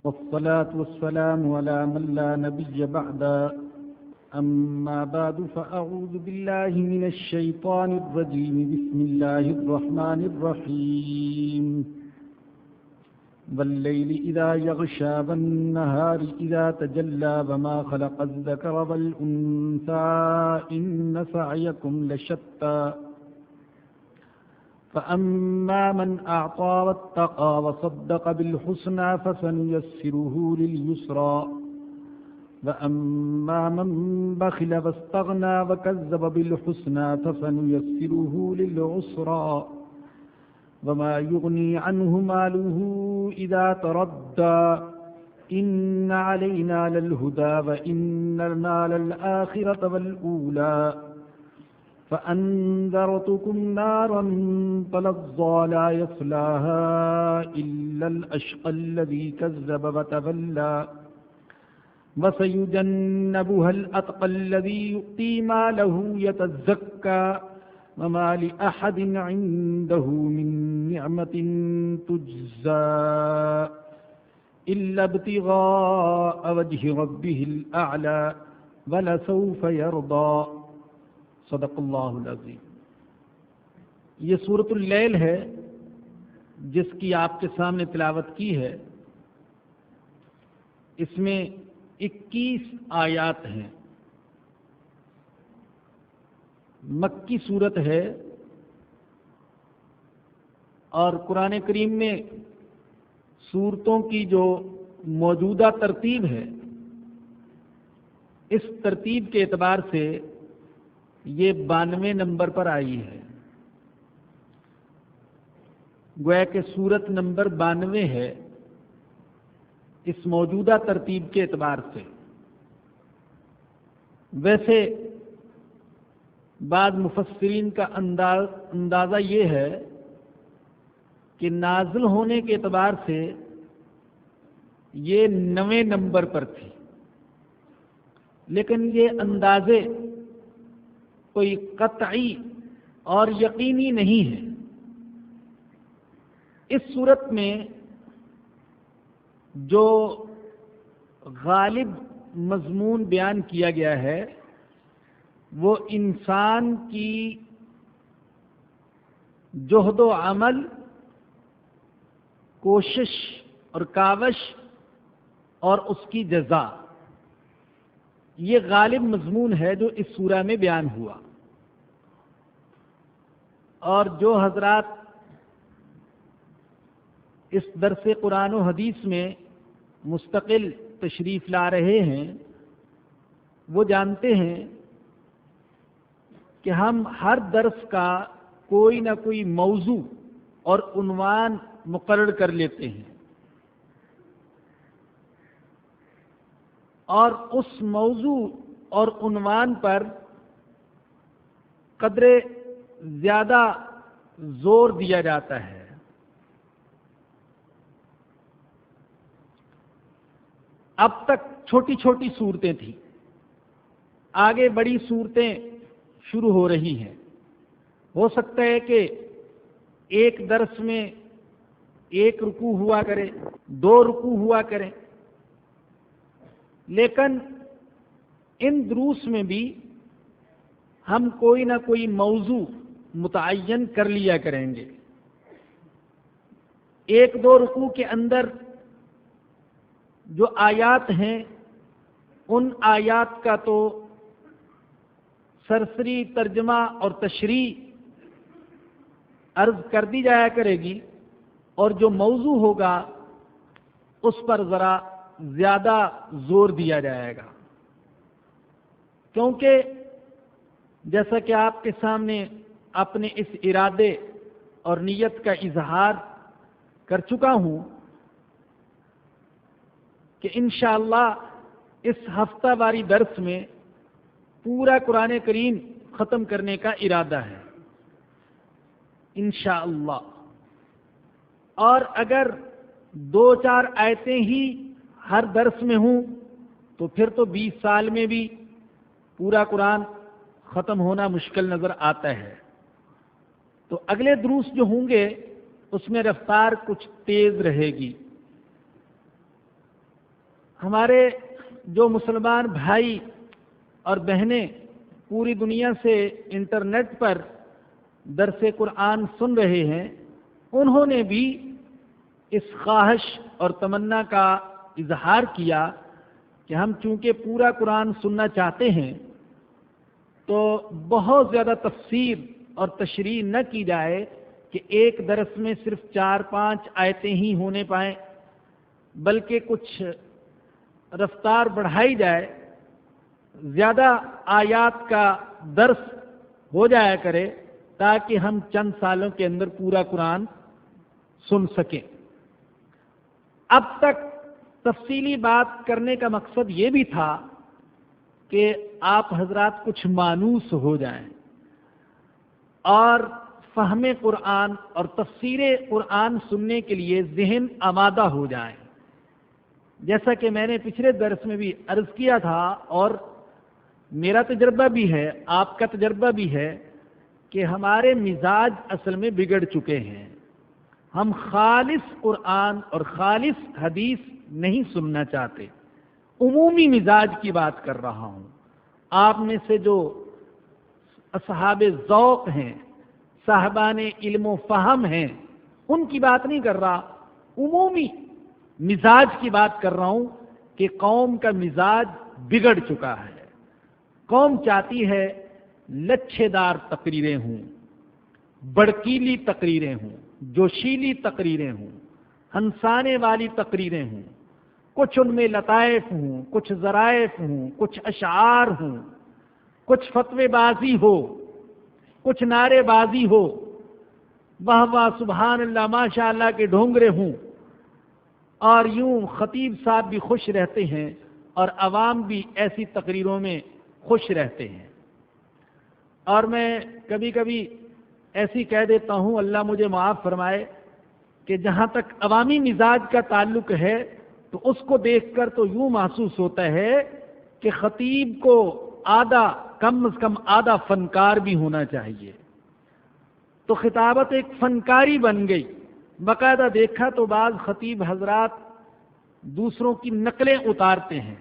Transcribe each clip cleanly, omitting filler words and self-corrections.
والصلاة والسلام على من لا نبي بعد. أما بعد فأعوذ بالله من الشيطان الرجيم. بسم الله الرحمن الرحيم. والليل إذا يغشى والنهار إذا تجلى وما خلق الذكر والأنثى إن سعيكم لشتى. فأما من أعطى واتقى وصدق بالحسنى فسنيسره لليسرى. وأما من بخل واستغنى وكذب بالحسنى فسنيسره للعسرى. وما يغني عنه ماله إذا تردى. إن علينا للهدى وإن لنا للآخرة والأولى. فأنذرتكم نارا تلظى لا يصلاها إلا الأشقى الذي كذب وتولى. وسيجنبها الأتقى الذي يؤتي ماله يتزكى. وما لأحد عنده من نعمة تجزى إلا ابتغاء وجه ربه الأعلى ولسوف يرضى. صدق اللہ العظیم. یہ سورۃ اللیل ہے جس کی آپ کے سامنے تلاوت کی ہے. اس میں 21 آیات ہیں. مکی سورت ہے اور قرآن کریم میں سورتوں کی جو موجودہ ترتیب ہے اس ترتیب کے اعتبار سے یہ 92 نمبر پر آئی ہے. گویا کہ سورت نمبر 92 ہے اس موجودہ ترتیب کے اعتبار سے. ویسے بعض مفسرین کا اندازہ یہ ہے کہ نازل ہونے کے اعتبار سے یہ 9 نمبر پر تھی، لیکن یہ اندازے کوئی قطعی اور یقینی نہیں ہے. اس صورت میں جو غالب مضمون بیان کیا گیا ہے وہ انسان کی جہد و عمل، کوشش اور کاوش اور اس کی جزا، یہ غالب مضمون ہے جو اس سورہ میں بیان ہوا. اور جو حضرات اس درس قرآن و حدیث میں مستقل تشریف لا رہے ہیں وہ جانتے ہیں کہ ہم ہر درس کا کوئی نہ کوئی موضوع اور عنوان مقرر کر لیتے ہیں، اور اس موضوع اور عنوان پر قدر زیادہ زور دیا جاتا ہے. اب تک چھوٹی چھوٹی صورتیں تھیں، آگے بڑی صورتیں شروع ہو رہی ہیں. ہو سکتا ہے کہ ایک درس میں 1 رکوع ہوا کرے، 2 رکوع ہوا کریں، لیکن ان دروس میں بھی ہم کوئی نہ کوئی موضوع متعین کر لیا کریں گے. 1-2 رکوع کے اندر جو آیات ہیں ان آیات کا تو سرسری ترجمہ اور تشریح عرض کر دی جایا کرے گی، اور جو موضوع ہوگا اس پر ذرا زیادہ زور دیا جائے گا. کیونکہ جیسا کہ آپ کے سامنے اپنے اس ارادے اور نیت کا اظہار کر چکا ہوں کہ انشاءاللہ اس ہفتہ واری درس میں پورا قرآن کریم ختم کرنے کا ارادہ ہے انشاءاللہ. اور اگر 2-4 آیتیں ہی ہر درس میں ہوں تو پھر تو 20 سال میں بھی پورا قرآن ختم ہونا مشکل نظر آتا ہے. تو اگلے دروس جو ہوں گے اس میں رفتار کچھ تیز رہے گی. ہمارے جو مسلمان بھائی اور بہنیں پوری دنیا سے انٹرنیٹ پر درس قرآن سن رہے ہیں، انہوں نے بھی اس خواہش اور تمنا کا اظہار کیا کہ ہم چونکہ پورا قرآن سننا چاہتے ہیں تو بہت زیادہ تفسیر اور تشریح نہ کی جائے کہ ایک درس میں صرف 4-5 آیتیں ہی ہونے پائیں، بلکہ کچھ رفتار بڑھائی جائے، زیادہ آیات کا درس ہو جایا کرے تاکہ ہم چند سالوں کے اندر پورا قرآن سن سکیں۔ اب تک تفصیلی بات کرنے کا مقصد یہ بھی تھا کہ آپ حضرات کچھ مانوس ہو جائیں اور فہم قرآن اور تفسیر قرآن سننے کے لیے ذہن آمادہ ہو جائیں۔ جیسا کہ میں نے پچھلے درس میں بھی عرض کیا تھا اور میرا تجربہ بھی ہے، آپ کا تجربہ بھی ہے، کہ ہمارے مزاج اصل میں بگڑ چکے ہیں۔ ہم خالص قرآن اور خالص حدیث نہیں سننا چاہتے۔ عمومی مزاج کی بات کر رہا ہوں۔ آپ میں سے جو اصحاب ذوق ہیں، صاحبان علم و فہم ہیں، ان کی بات نہیں کر رہا، عمومی مزاج کی بات کر رہا ہوں کہ قوم کا مزاج بگڑ چکا ہے۔ قوم چاہتی ہے لچھے دار تقریریں ہوں، بڑکیلی تقریریں ہوں، جوشیلی تقریریں ہوں، ہنسانے والی تقریریں ہوں، کچھ ان میں لطائف ہوں، کچھ ظرائف ہوں، کچھ اشعار ہوں، کچھ فتوے بازی ہو، کچھ نعرے بازی ہو، واہ واہ سبحان اللہ ماشاء اللہ کے ڈھونگرے ہوں، اور یوں خطیب صاحب بھی خوش رہتے ہیں اور عوام بھی ایسی تقریروں میں خوش رہتے ہیں۔ اور میں کبھی کبھی ایسی کہہ دیتا ہوں، اللہ مجھے معاف فرمائے، کہ جہاں تک عوامی مزاج کا تعلق ہے تو اس کو دیکھ کر تو یوں محسوس ہوتا ہے کہ خطیب کو کم از کم آدھا فنکار بھی ہونا چاہیے۔ تو خطابت ایک فنکاری بن گئی۔ باقاعدہ دیکھا تو بعض خطیب حضرات دوسروں کی نقلیں اتارتے ہیں،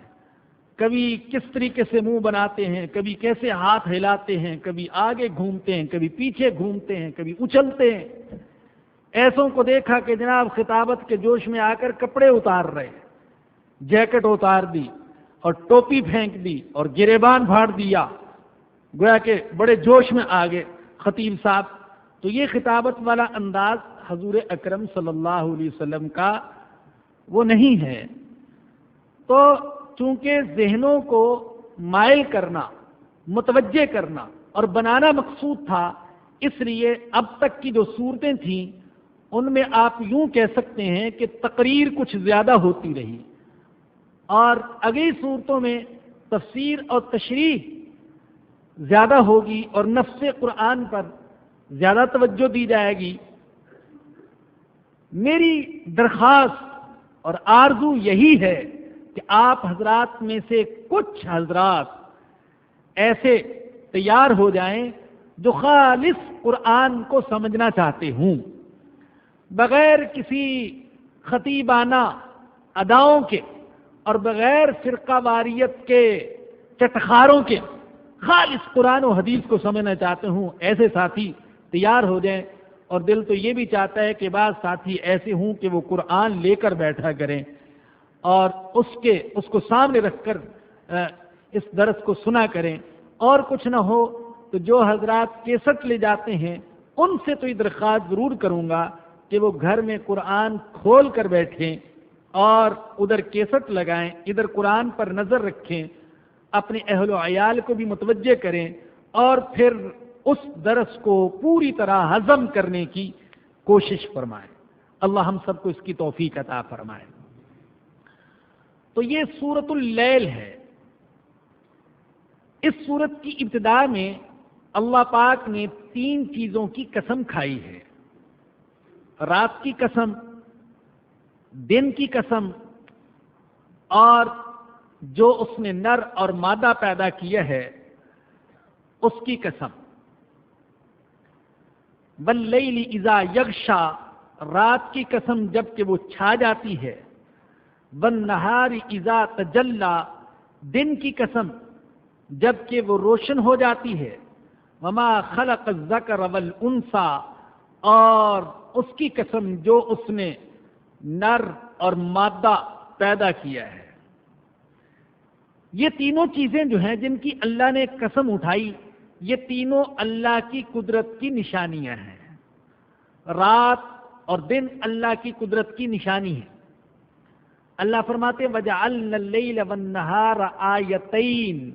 کبھی کس طریقے سے منہ بناتے ہیں، کبھی کیسے ہاتھ ہلاتے ہیں، کبھی آگے گھومتے ہیں، کبھی پیچھے گھومتے ہیں، کبھی اچھلتے ہیں۔ ایسوں کو دیکھا کہ جناب خطابت کے جوش میں آ کر کپڑے اتار رہے، جیکٹ اتار دی اور ٹوپی پھینک دی اور گریبان پھاڑ دیا، گویا کہ بڑے جوش میں آ گئے خطیب صاحب۔ تو یہ خطابت والا انداز حضور اکرم صلی اللہ علیہ وسلم کا وہ نہیں ہے۔ تو چونکہ ذہنوں کو مائل کرنا، متوجہ کرنا اور بنانا مقصود تھا، اس لیے اب تک کی جو صورتیں تھیں ان میں آپ یوں کہہ سکتے ہیں کہ تقریر کچھ زیادہ ہوتی رہی، اور اگلی صورتوں میں تفسیر اور تشریح زیادہ ہوگی اور نفس قرآن پر زیادہ توجہ دی جائے گی۔ میری درخواست اور آرزو یہی ہے کہ آپ حضرات میں سے کچھ حضرات ایسے تیار ہو جائیں جو خالص قرآن کو سمجھنا چاہتے ہوں، بغیر کسی خطیبانہ اداؤں کے اور بغیر فرقہ واریت کے چٹخاروں کے خالص قرآن و حدیث کو سمجھنا چاہتے ہوں۔ ایسے ساتھی تیار ہو جائیں، اور دل تو یہ بھی چاہتا ہے کہ بعض ساتھی ایسے ہوں کہ وہ قرآن لے کر بیٹھا کریں اور اس کو سامنے رکھ کر اس درس کو سنا کریں، اور کچھ نہ ہو تو جو حضرات کیسٹ لے جاتے ہیں ان سے تو یہ درخواست ضرور کروں گا کہ وہ گھر میں قرآن کھول کر بیٹھیں اور ادھر کیسٹ لگائیں، ادھر قرآن پر نظر رکھیں، اپنے اہل و عیال کو بھی متوجہ کریں، اور پھر اس درس کو پوری طرح ہضم کرنے کی کوشش فرمائیں۔ اللہ ہم سب کو اس کی توفیق عطا فرمائے۔ تو یہ سورۃ اللیل ہے۔ اس سورت کی ابتدا میں اللہ پاک نے 3 چیزوں کی قسم کھائی ہے: رات کی قسم، دن کی قسم، اور جو اس نے نر اور مادہ پیدا کیا ہے اس کی قسم۔ واللیل اذا یغشا، رات کی قسم جب کہ وہ چھا جاتی ہے، والنہار اذا تجلی، دن کی قسم جب کہ وہ روشن ہو جاتی ہے، وما خلق الذکر والانثی، اور اس کی قسم جو اس نے نر اور مادہ پیدا کیا ہے۔ یہ تینوں چیزیں جو ہیں جن کی اللہ نے قسم اٹھائی، یہ تینوں اللہ کی قدرت کی نشانیاں ہیں۔ رات اور دن اللہ کی قدرت کی نشانی ہے۔ اللہ فرماتے وَجَعَلْنَا اللَّيْلَ وَالنَّهَارَ آیَتَيْنِ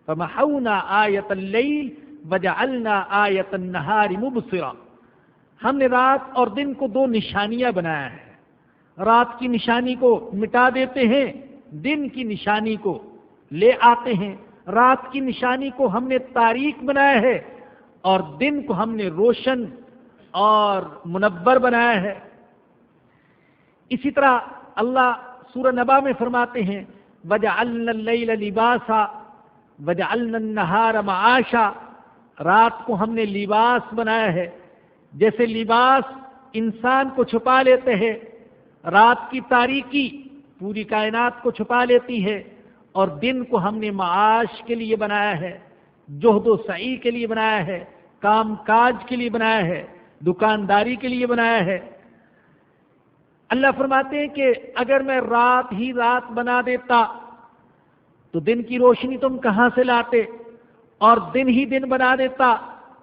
فَمَحَوْنَا آیَةَ اللَّيْلِ وَجَعَلْنَا آیَةَ النَّهَارِ مُبْصِرًا، ہم نے رات اور دن کو دو نشانیاں بنایا ہے۔ رات کی نشانی کو مٹا دیتے ہیں، دن کی نشانی کو لے آتے ہیں۔ رات کی نشانی کو ہم نے تاریک بنایا ہے اور دن کو ہم نے روشن اور منور بنایا ہے۔ اسی طرح اللہ سورہ نبا میں فرماتے ہیں وَجَعَلْنَا اللَّيْلَ لِبَاسًا وَجَعَلْنَا النَّهَارَ مَعَاشًا، رات کو ہم نے لباس بنایا ہے۔ جیسے لباس انسان کو چھپا لیتے ہیں، رات کی تاریکی پوری کائنات کو چھپا لیتی ہے، اور دن کو ہم نے معاش کے لیے بنایا ہے، جہد و سعی کے لیے بنایا ہے، کام کاج کے لیے بنایا ہے، دکانداری کے لیے بنایا ہے۔ اللہ فرماتے ہیں کہ اگر میں رات ہی رات بنا دیتا تو دن کی روشنی تم کہاں سے لاتے، اور دن ہی دن بنا دیتا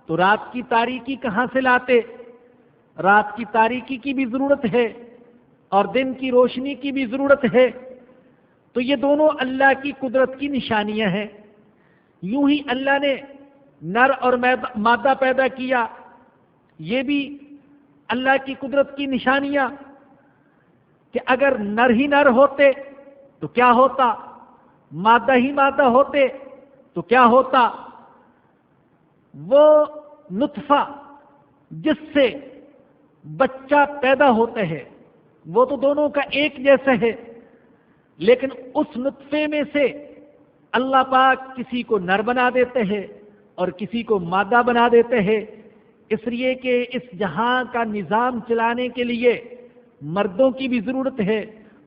تو رات کی تاریکی کہاں سے لاتے۔ رات کی تاریکی کی بھی ضرورت ہے اور دن کی روشنی کی بھی ضرورت ہے، تو یہ دونوں اللہ کی قدرت کی نشانیاں ہیں۔ یوں ہی اللہ نے نر اور مادہ پیدا کیا، یہ بھی اللہ کی قدرت کی نشانیاں، کہ اگر نر ہی نر ہوتے تو کیا ہوتا، مادہ ہی مادہ ہوتے تو کیا ہوتا۔ وہ نطفہ جس سے بچہ پیدا ہوتا ہے وہ تو دونوں کا ایک جیسا ہے، لیکن اس نطفے میں سے اللہ پاک کسی کو نر بنا دیتے ہیں اور کسی کو مادہ بنا دیتے ہیں، اس لیے کہ اس جہاں کا نظام چلانے کے لیے مردوں کی بھی ضرورت ہے،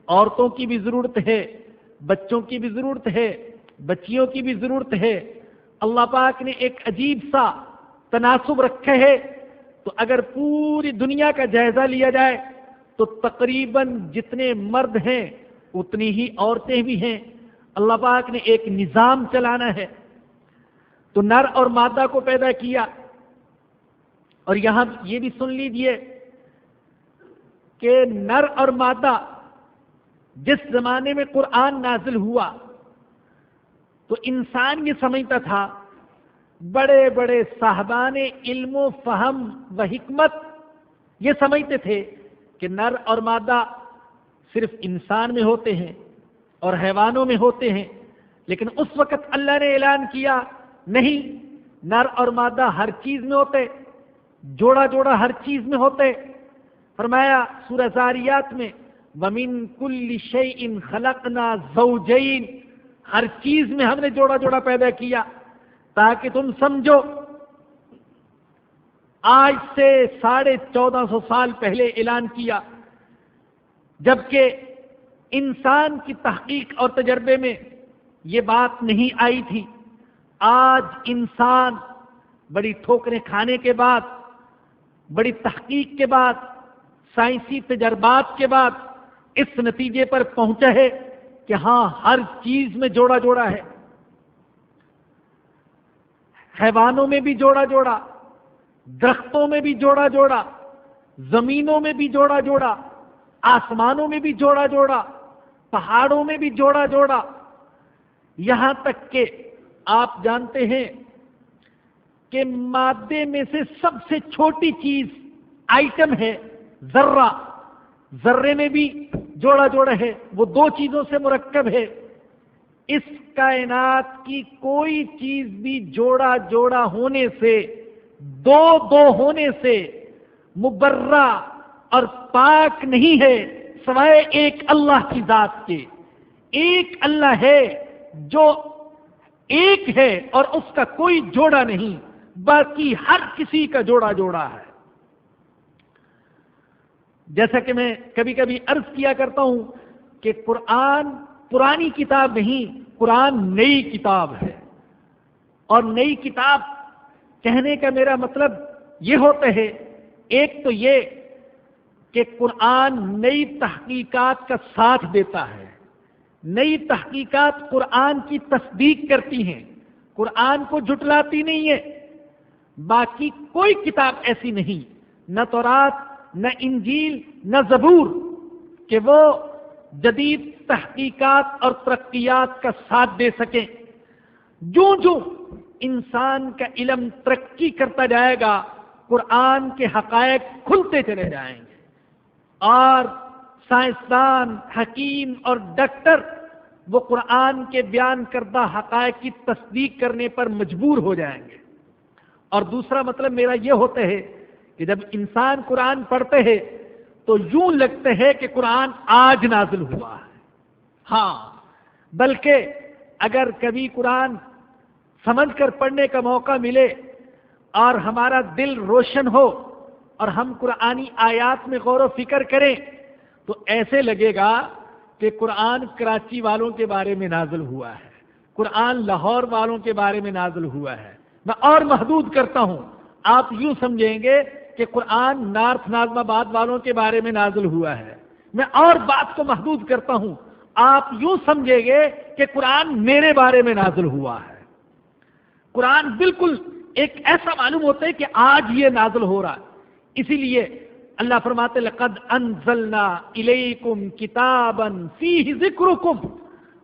عورتوں کی بھی ضرورت ہے، بچوں کی بھی ضرورت ہے، بچیوں کی بھی ضرورت ہے۔ اللہ پاک نے ایک عجیب سا تناسب رکھا ہے، تو اگر پوری دنیا کا جائزہ لیا جائے تو تقریباً جتنے مرد ہیں اتنی ہی عورتیں بھی ہیں۔ اللہ پاک نے ایک نظام چلانا ہے، تو نر اور مادہ کو پیدا کیا۔ اور یہاں یہ بھی سن لیجئے کہ نر اور مادہ جس زمانے میں قرآن نازل ہوا تو انسان یہ سمجھتا تھا، بڑے بڑے صاحبان علم و فہم و حکمت یہ سمجھتے تھے کہ نر اور مادہ صرف انسان میں ہوتے ہیں اور حیوانوں میں ہوتے ہیں، لیکن اس وقت اللہ نے اعلان کیا نہیں، نر اور مادہ ہر چیز میں ہوتے، جوڑا جوڑا ہر چیز میں ہوتے۔ فرمایا سورہ زاریات میں وَمِن كُلِّ شَيْءٍ خَلَقْنَا زَوْجَيْنِ، ہر چیز میں ہم نے جوڑا جوڑا پیدا کیا تاکہ تم سمجھو۔ آج سے 1450 سال پہلے اعلان کیا، جبکہ انسان کی تحقیق اور تجربے میں یہ بات نہیں آئی تھی۔ آج انسان بڑی ٹھوکریں کھانے کے بعد، بڑی تحقیق کے بعد، سائنسی تجربات کے بعد اس نتیجے پر پہنچا ہے کہ ہاں ہر چیز میں جوڑا جوڑا ہے، حیوانوں میں بھی جوڑا جوڑا، درختوں میں بھی جوڑا جوڑا، زمینوں میں بھی جوڑا جوڑا، آسمانوں میں بھی جوڑا جوڑا، پہاڑوں میں بھی جوڑا جوڑا، یہاں تک کہ آپ جانتے ہیں کہ مادے میں سے سب سے چھوٹی چیز آئٹم ہے ذرہ، ذرے میں بھی جوڑا جوڑا ہے، وہ دو چیزوں سے مرکب ہے۔ اس کائنات کی کوئی چیز بھی جوڑا جوڑا ہونے سے، دو دو ہونے سے مبرہ اور پاک نہیں ہے سوائے ایک اللہ کی ذات کے۔ ایک اللہ ہے جو ایک ہے اور اس کا کوئی جوڑا نہیں، باقی ہر کسی کا جوڑا جوڑا ہے۔ جیسا کہ میں کبھی کبھی عرض کیا کرتا ہوں کہ قرآن پرانی کتاب نہیں، قرآن نئی کتاب ہے۔ اور نئی کتاب کہنے کا میرا مطلب یہ ہوتا ہے، ایک تو یہ کہ قرآن نئی تحقیقات کا ساتھ دیتا ہے، نئی تحقیقات قرآن کی تصدیق کرتی ہیں، قرآن کو جھٹلاتی نہیں ہے۔ باقی کوئی کتاب ایسی نہیں، نہ تورات، نہ انجیل، نہ زبور، کہ وہ جدید تحقیقات اور ترقیات کا ساتھ دے سکیں۔ جوں جوں انسان کا علم ترقی کرتا جائے گا، قرآن کے حقائق کھلتے چلے جائیں گے، اور سائنسدان، حکیم اور ڈاکٹر وہ قرآن کے بیان کردہ حقائق کی تصدیق کرنے پر مجبور ہو جائیں گے۔ اور دوسرا مطلب میرا یہ ہوتا ہے کہ جب انسان قرآن پڑھتے ہیں تو یوں لگتے ہے کہ قرآن آج نازل ہوا ہے۔ ہاں، بلکہ اگر کبھی قرآن سمجھ کر پڑھنے کا موقع ملے اور ہمارا دل روشن ہو اور ہم قرآنی آیات میں غور و فکر کریں تو ایسے لگے گا کہ قرآن کراچی والوں کے بارے میں نازل ہوا ہے، قرآن لاہور والوں کے بارے میں نازل ہوا ہے۔ میں اور محدود کرتا ہوں، آپ یوں سمجھیں گے کہ قرآن نارتھ ناظم آباد والوں کے بارے میں نازل ہوا ہے۔ میں اور بات کو محدود کرتا ہوں، آپ یوں سمجھیں گے کہ قرآن میرے بارے میں نازل ہوا ہے۔ قرآن بالکل ایک ایسا معلوم ہوتا ہے کہ آج یہ نازل ہو رہا ہے۔ اسی لیے اللہ فرماتے لقد انزلنا الیکم کتابا فیہ ذکرکم،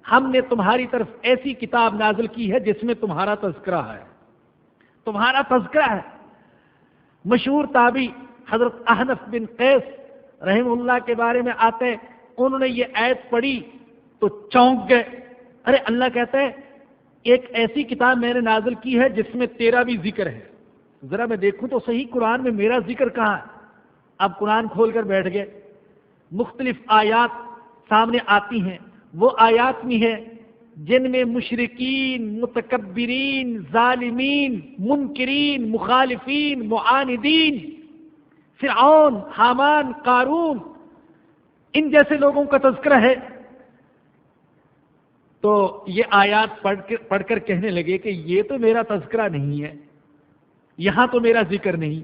ہم نے تمہاری طرف ایسی کتاب نازل کی ہے جس میں تمہارا تذکرہ ہے، تمہارا تذکرہ ہے۔ مشہور تابعی حضرت احنف بن قیس رحم اللہ کے بارے میں آتے ہیں، انہوں نے یہ آیت پڑھی تو چونک گئے۔ ارے اللہ کہتا ہے ایک ایسی کتاب میں نے نازل کی ہے جس میں تیرا بھی ذکر ہے، ذرا میں دیکھوں تو صحیح قرآن میں میرا ذکر کہاں ہے۔ اب قرآن کھول کر بیٹھ گئے، مختلف آیات سامنے آتی ہیں، وہ آیات میں ہے جن میں مشرکین، متکبرین، ظالمین، منکرین، مخالفین، معاندین، فرعون، حامان، قارون، ان جیسے لوگوں کا تذکرہ ہے۔ تو یہ آیات پڑھ کر کہنے لگے کہ یہ تو میرا تذکرہ نہیں ہے، یہاں تو میرا ذکر نہیں۔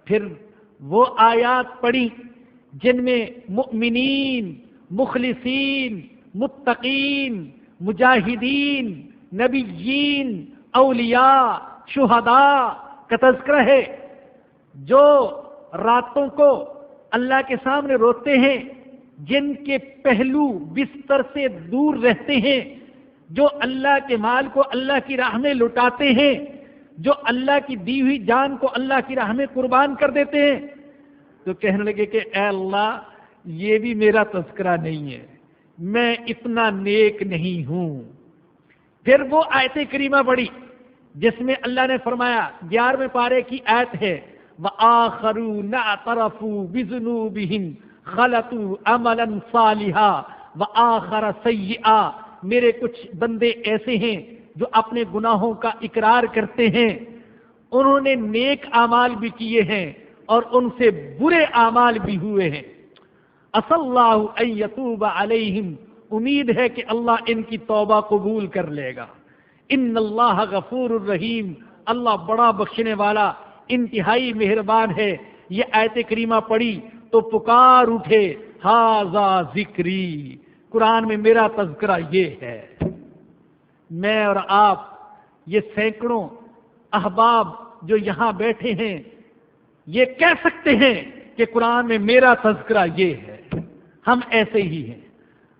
پھر وہ آیات پڑھی جن میں مؤمنین، مخلصین، متقین، مجاہدین، نبیین، اولیاء، شہداء کا تذکرہ ہے، جو راتوں کو اللہ کے سامنے روتے ہیں، جن کے پہلو بستر سے دور رہتے ہیں، جو اللہ کے مال کو اللہ کی راہ میں لٹاتے ہیں، جو اللہ کی دی ہوئی جان کو اللہ کی راہ میں قربان کر دیتے ہیں۔ تو کہنے لگے کہ اے اللہ یہ بھی میرا تذکرہ نہیں ہے، میں اتنا نیک نہیں ہوں۔ پھر وہ آیت کریمہ پڑھی جس میں اللہ نے فرمایا، 11ویں پارے کی آیت ہے، وَآخَرُونَ اعْتَرَفُوا بِذُنُوبِهِمْ خَلَطُوا عَمَلًا صَالِحًا وَآخَرَ سَيِّئًا، میرے کچھ بندے ایسے ہیں جو اپنے گناہوں کا اقرار کرتے ہیں، انہوں نے نیک اعمال بھی کیے ہیں اور ان سے برے اعمال بھی ہوئے ہیں۔ عسى اللہ ان یتوب علیہم، امید ہے کہ اللہ ان کی توبہ قبول کر لے گا۔ ان اللہ غفور الرحیم، اللہ بڑا بخشنے والا انتہائی مہربان ہے۔ یہ آیت کریمہ پڑھی تو پکار اٹھے، ھذا ذکری، قرآن میں میرا تذکرہ یہ ہے۔ میں اور آپ، یہ سینکڑوں احباب جو یہاں بیٹھے ہیں، یہ کہہ سکتے ہیں کہ قرآن میں میرا تذکرہ یہ ہے۔ ہم ایسے ہی ہیں،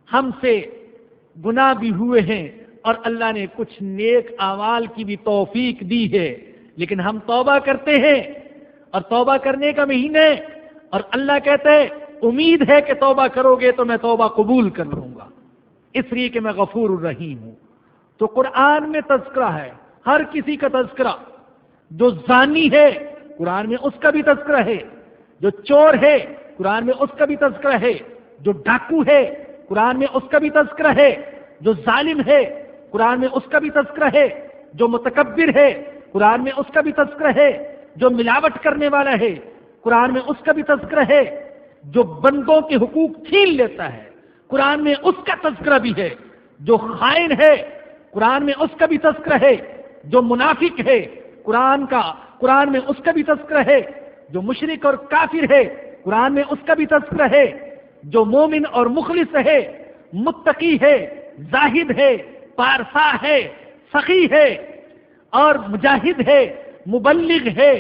ہم سے گناہ بھی ہوئے ہیں اور اللہ نے کچھ نیک اعمال کی بھی توفیق دی ہے، لیکن ہم توبہ کرتے ہیں، اور توبہ کرنے کا مہینے، اور اللہ کہتا ہے امید ہے کہ توبہ کرو گے تو میں توبہ قبول کر لوں گا، اس لیے کہ میں غفور الرحیم ہوں۔ تو قرآن میں تذکرہ ہے، ہر کسی کا تذکرہ۔ جو زانی ہے قرآن میں اس کا بھی تذکرہ ہے، جو چور ہے قرآن میں اس کا بھی تذکرہ ہے، جو ڈاکو ہے قرآن میں اس کا بھی تذکرہ ہے، جو ظالم ہے قرآن میں اس کا بھی تذکرہ ہے، جو متکبر ہے قرآن میں اس کا بھی تذکرہ ہے، جو ملاوٹ کرنے والا ہے قرآن میں اس کا بھی تذکرہ ہے، جو بندوں کے حقوق چھین لیتا ہے قرآن میں اس کا تذکرہ بھی ہے جو خائن ہے، قرآن میں اس کا بھی تذکرہ ہے جو منافق ہے، قرآن میں اس کا بھی تذکرہ ہے جو مشرک اور کافر ہے، قرآن میں اس کا بھی تذکرہ ہے جو مومن اور مخلص ہے، متقی ہے، زاہد ہے، پارسا ہے، سخی ہے اور مجاہد ہے، مبلغ ہے،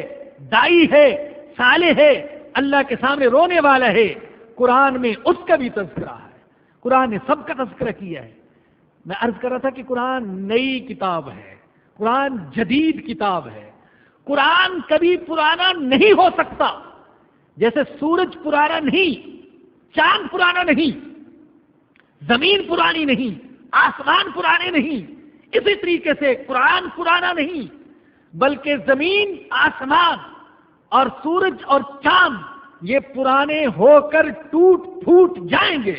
دائی ہے، صالح ہے، اللہ کے سامنے رونے والا ہے۔ قرآن میں اس کا بھی تذکرہ ہے، قرآن نے سب کا تذکرہ کیا ہے۔ میں عرض کر رہا تھا کہ قرآن نئی کتاب ہے، قرآن جدید کتاب ہے، قرآن کبھی پرانا نہیں ہو سکتا۔ جیسے سورج پرانا نہیں، چاند پرانا نہیں، زمین پرانی نہیں، آسمان پرانے نہیں، اسی طریقے سے قرآن پرانا نہیں، بلکہ زمین، آسمان اور سورج اور چاند یہ پرانے ہو کر ٹوٹ پھوٹ جائیں گے،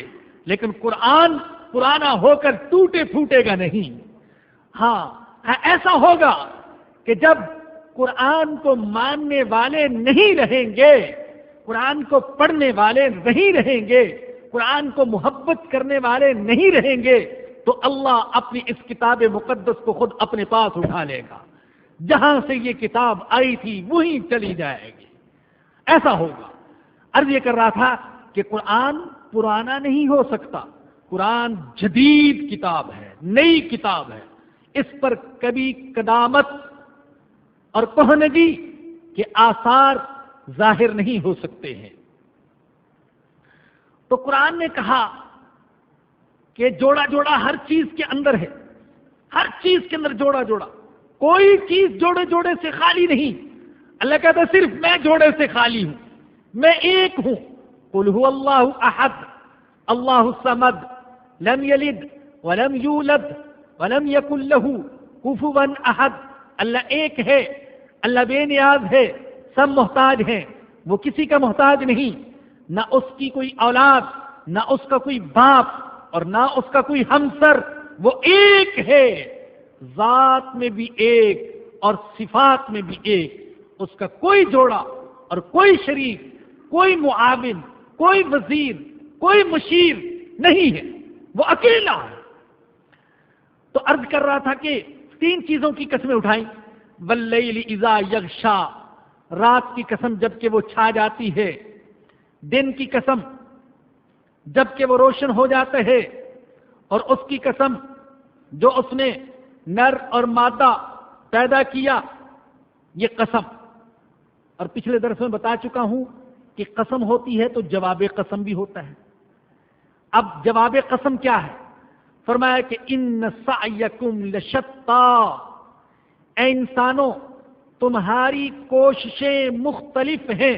لیکن قرآن پرانا ہو کر ٹوٹے پھوٹے گا نہیں۔ ہاں ایسا ہوگا کہ جب قرآن کو ماننے والے نہیں رہیں گے، قرآن کو پڑھنے والے نہیں رہیں گے، قرآن کو محبت کرنے والے نہیں رہیں گے، تو اللہ اپنی اس کتاب مقدس کو خود اپنے پاس اٹھا لے گا، جہاں سے یہ کتاب آئی تھی وہیں چلی جائے گی۔ ایسا ہوگا۔ عرض یہ کر رہا تھا کہ قرآن پرانا نہیں ہو سکتا، قرآن جدید کتاب ہے، نئی کتاب ہے، اس پر کبھی قدامت اور کہنگی کے آثار ظاہر نہیں ہو سکتے ہیں۔ تو قرآن نے کہا کہ جوڑا جوڑا ہر چیز کے اندر ہے، ہر چیز کے اندر جوڑا جوڑا، کوئی چیز جوڑے جوڑے سے خالی نہیں۔ اللہ کہتا ہے صرف میں جوڑے سے خالی ہوں، میں ایک ہوں۔ قل هو اللہ احد اللہ الصمد لم یلد ولم یولد ولم یکن له کفوا احد۔ اللہ ایک ہے، اللہ بے نیاز ہے، سب محتاج ہیں، وہ کسی کا محتاج نہیں، نہ اس کی کوئی اولاد، نہ اس کا کوئی باپ اور نہ اس کا کوئی ہمسر، وہ ایک ہے، ذات میں بھی ایک اور صفات میں بھی ایک، اس کا کوئی جوڑا اور کوئی شریک، کوئی معاون، کوئی وزیر، کوئی مشیر نہیں ہے، وہ اکیلا ہے۔ تو عرض کر رہا تھا کہ تین چیزوں کی قسمیں اٹھائیں، واللیل اذا یغشا، رات کی قسم جب کہ وہ چھا جاتی ہے، دن کی قسم جب کہ وہ روشن ہو جاتا ہے، اور اس کی قسم جو اس نے نر اور مادہ پیدا کیا، یہ قسم۔ اور پچھلے درس میں بتا چکا ہوں کہ قسم ہوتی ہے تو جواب قسم بھی ہوتا ہے۔ اب جواب قسم کیا ہے؟ فرمایا کہ ان سعیکم لشتا، اے انسانوں تمہاری کوششیں مختلف ہیں۔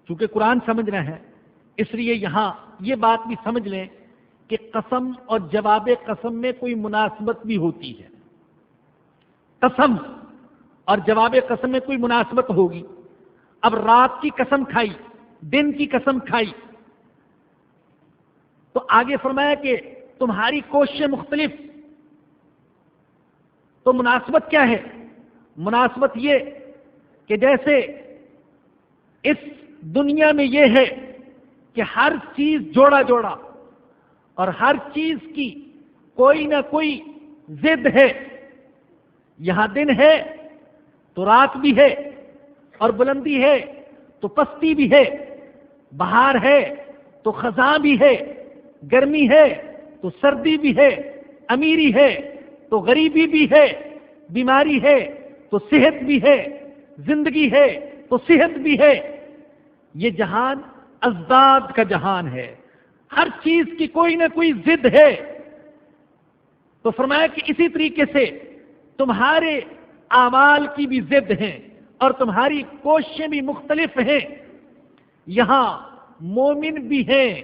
چونکہ قرآن سمجھ رہے ہیں اس لیے یہاں یہ بات بھی سمجھ لیں کہ قسم اور جواب قسم میں کوئی مناسبت بھی ہوتی ہے۔ قسم اور جواب قسم میں کوئی مناسبت ہوگی۔ اب رات کی قسم کھائی، دن کی قسم کھائی، تو آگے فرمایا کہ تمہاری کوششیں مختلف، تو مناسبت کیا ہے؟ مناسبت یہ کہ جیسے اس دنیا میں یہ ہے کہ ہر چیز جوڑا جوڑا اور ہر چیز کی کوئی نہ کوئی ضد ہے، یہاں دن ہے تو رات بھی ہے، اور بلندی ہے تو پستی بھی ہے، بہار ہے تو خزاں بھی ہے، گرمی ہے تو سردی بھی ہے، امیری ہے تو غریبی بھی ہے، بیماری ہے تو صحت بھی ہے، زندگی ہے تو صحت بھی ہے۔ یہ جہان ازداد کا جہان ہے، ہر چیز کی کوئی نہ کوئی ضد ہے۔ تو فرمایا کہ اسی طریقے سے تمہارے اعمال کی بھی ضد ہیں اور تمہاری کوششیں بھی مختلف ہیں۔ یہاں مومن بھی ہیں،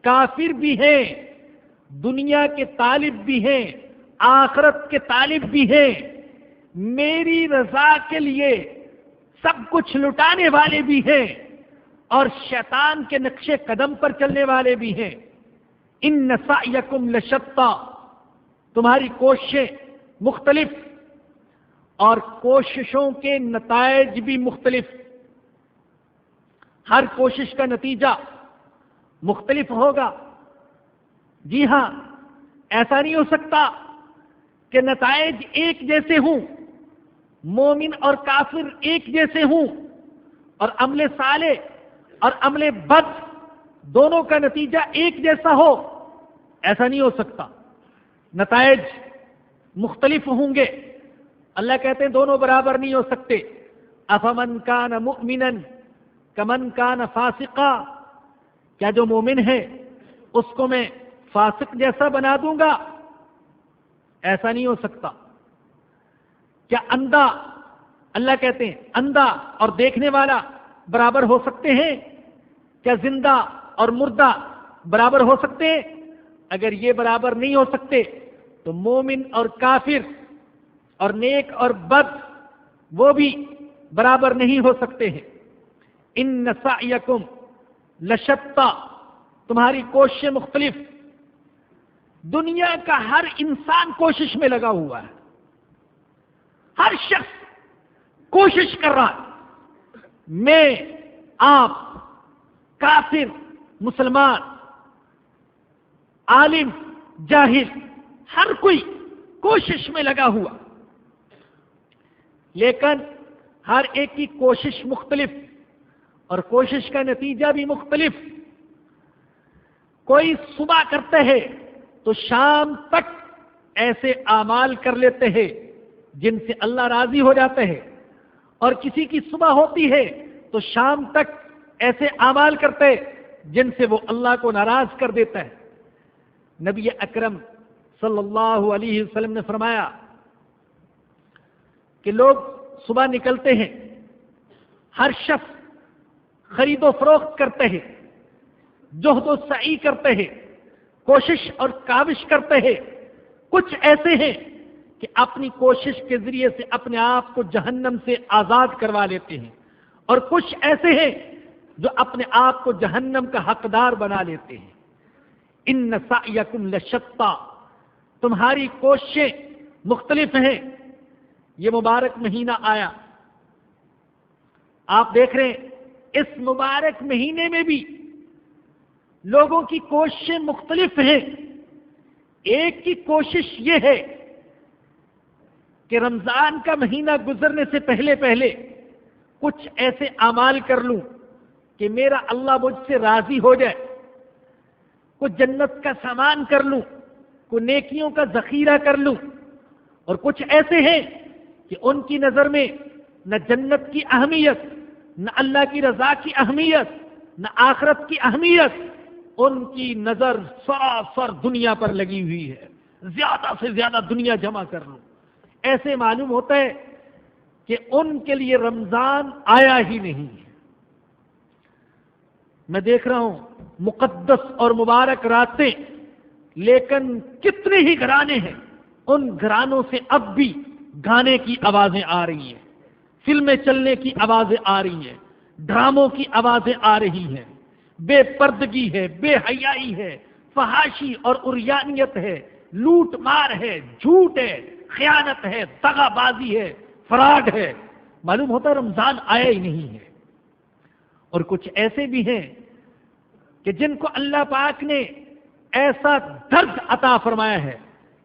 کافر بھی ہیں، دنیا کے طالب بھی ہیں، آخرت کے طالب بھی ہیں، میری رضا کے لیے سب کچھ لٹانے والے بھی ہیں، اور شیطان کے نقش قدم پر چلنے والے بھی ہیں۔ ان سعیکم لشتا، تمہاری کوششیں مختلف اور کوششوں کے نتائج بھی مختلف۔ ہر کوشش کا نتیجہ مختلف ہوگا. جی ہاں، ایسا نہیں ہو سکتا کہ نتائج ایک جیسے ہوں، مومن اور کافر ایک جیسے ہوں، اور عمل صالح اور عمل بد دونوں کا نتیجہ ایک جیسا ہو. ایسا نہیں ہو سکتا، نتائج مختلف ہوں گے. اللہ کہتے ہیں دونوں برابر نہیں ہو سکتے. افمن کان مؤمنا کمن کان فاسقا، کیا جو مومن ہے اس کو میں فاسق جیسا بنا دوں گا؟ ایسا نہیں ہو سکتا. کیا اندھا، اللہ کہتے ہیں اندھا اور دیکھنے والا برابر ہو سکتے ہیں؟ کیا زندہ اور مردہ برابر ہو سکتے ہیں؟ اگر یہ برابر نہیں ہو سکتے تو مومن اور کافر اور نیک اور بد وہ بھی برابر نہیں ہو سکتے ہیں. ان سعیکم لشتہ، تمہاری کوششیں مختلف. دنیا کا ہر انسان کوشش میں لگا ہوا ہے، ہر شخص کوشش کر رہا ہے. میں، آپ، کافر، مسلمان، عالم، جاہل، ہر کوئی کوشش میں لگا ہوا، لیکن ہر ایک کی کوشش مختلف اور کوشش کا نتیجہ بھی مختلف. کوئی صبح کرتے ہیں تو شام تک ایسے اعمال کر لیتے ہیں جن سے اللہ راضی ہو جاتے ہیں، اور کسی کی صبح ہوتی ہے تو شام تک ایسے اعمال کرتے جن سے وہ اللہ کو ناراض کر دیتا ہے. نبی اکرم صلی اللہ علیہ وسلم نے فرمایا کہ لوگ صبح نکلتے ہیں، ہر شخص خرید و فروخت کرتے ہیں، جہد و سعی کرتے ہیں، کوشش اور کاوش کرتے ہیں. کچھ ایسے ہیں کہ اپنی کوشش کے ذریعے سے اپنے آپ کو جہنم سے آزاد کروا لیتے ہیں، اور کچھ ایسے ہیں جو اپنے آپ کو جہنم کا حقدار بنا لیتے ہیں. ان سعیکم لشتہ، تمہاری کوششیں مختلف ہیں. یہ مبارک مہینہ آیا، آپ دیکھ رہے ہیں اس مبارک مہینے میں بھی لوگوں کی کوششیں مختلف ہیں. ایک کی کوشش یہ ہے کہ رمضان کا مہینہ گزرنے سے پہلے پہلے کچھ ایسے اعمال کر لوں کہ میرا اللہ مجھ سے راضی ہو جائے، کچھ جنت کا سامان کر لوں، کچھ نیکیوں کا ذخیرہ کر لوں. اور کچھ ایسے ہیں کہ ان کی نظر میں نہ جنت کی اہمیت، نہ اللہ کی رضا کی اہمیت، نہ آخرت کی اہمیت، ان کی نظر سراسر دنیا پر لگی ہوئی ہے. زیادہ سے زیادہ دنیا جمع کر لوں. ایسے معلوم ہوتا ہے کہ ان کے لیے رمضان آیا ہی نہیں ہے. میں دیکھ رہا ہوں مقدس اور مبارک راتیں، لیکن کتنے ہی گھرانے ہیں، ان گھرانوں سے اب بھی گانے کی آوازیں آ رہی ہیں، فلمیں چلنے کی آوازیں آ رہی ہیں، ڈراموں کی آوازیں آ رہی ہیں. بے پردگی ہے، بے حیائی ہے، فحاشی اور عریانیت ہے، لوٹ مار ہے، جھوٹ ہے، خیانت ہے، دغا بازی ہے، فراڈ ہے. معلوم ہوتا ہے رمضان آیا ہی نہیں ہے. اور کچھ ایسے بھی ہیں کہ جن کو اللہ پاک نے ایسا درد عطا فرمایا ہے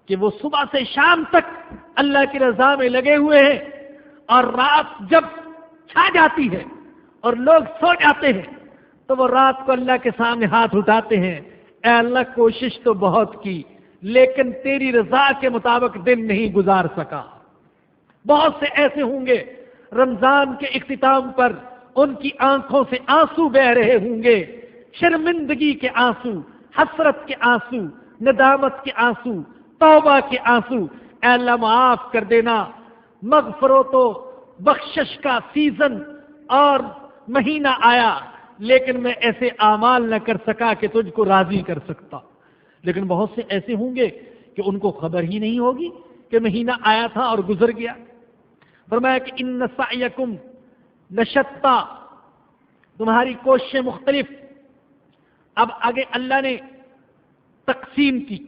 کہ وہ صبح سے شام تک اللہ کی رضا میں لگے ہوئے ہیں، اور رات جب چھا جاتی ہے اور لوگ سو جاتے ہیں تو وہ رات کو اللہ کے سامنے ہاتھ اٹھاتے ہیں، اے اللہ کوشش تو بہت کی لیکن تیری رضا کے مطابق دن نہیں گزار سکا. بہت سے ایسے ہوں گے رمضان کے اختتام پر ان کی آنکھوں سے آنسو بہ رہے ہوں گے، شرمندگی کے آنسو، حسرت کے آنسو، ندامت کے آنسو، توبہ کے آنسو. اے اللہ معاف کر دینا، مغفرت و بخشش کا سیزن اور مہینہ آیا لیکن میں ایسے اعمال نہ کر سکا کہ تجھ کو راضی کر سکتا. لیکن بہت سے ایسے ہوں گے کہ ان کو خبر ہی نہیں ہوگی کہ مہینہ آیا تھا اور گزر گیا. فرمایا کہ ان سعیکم لشتہ، تمہاری کوششیں مختلف. اب آگے اللہ نے تقسیم کی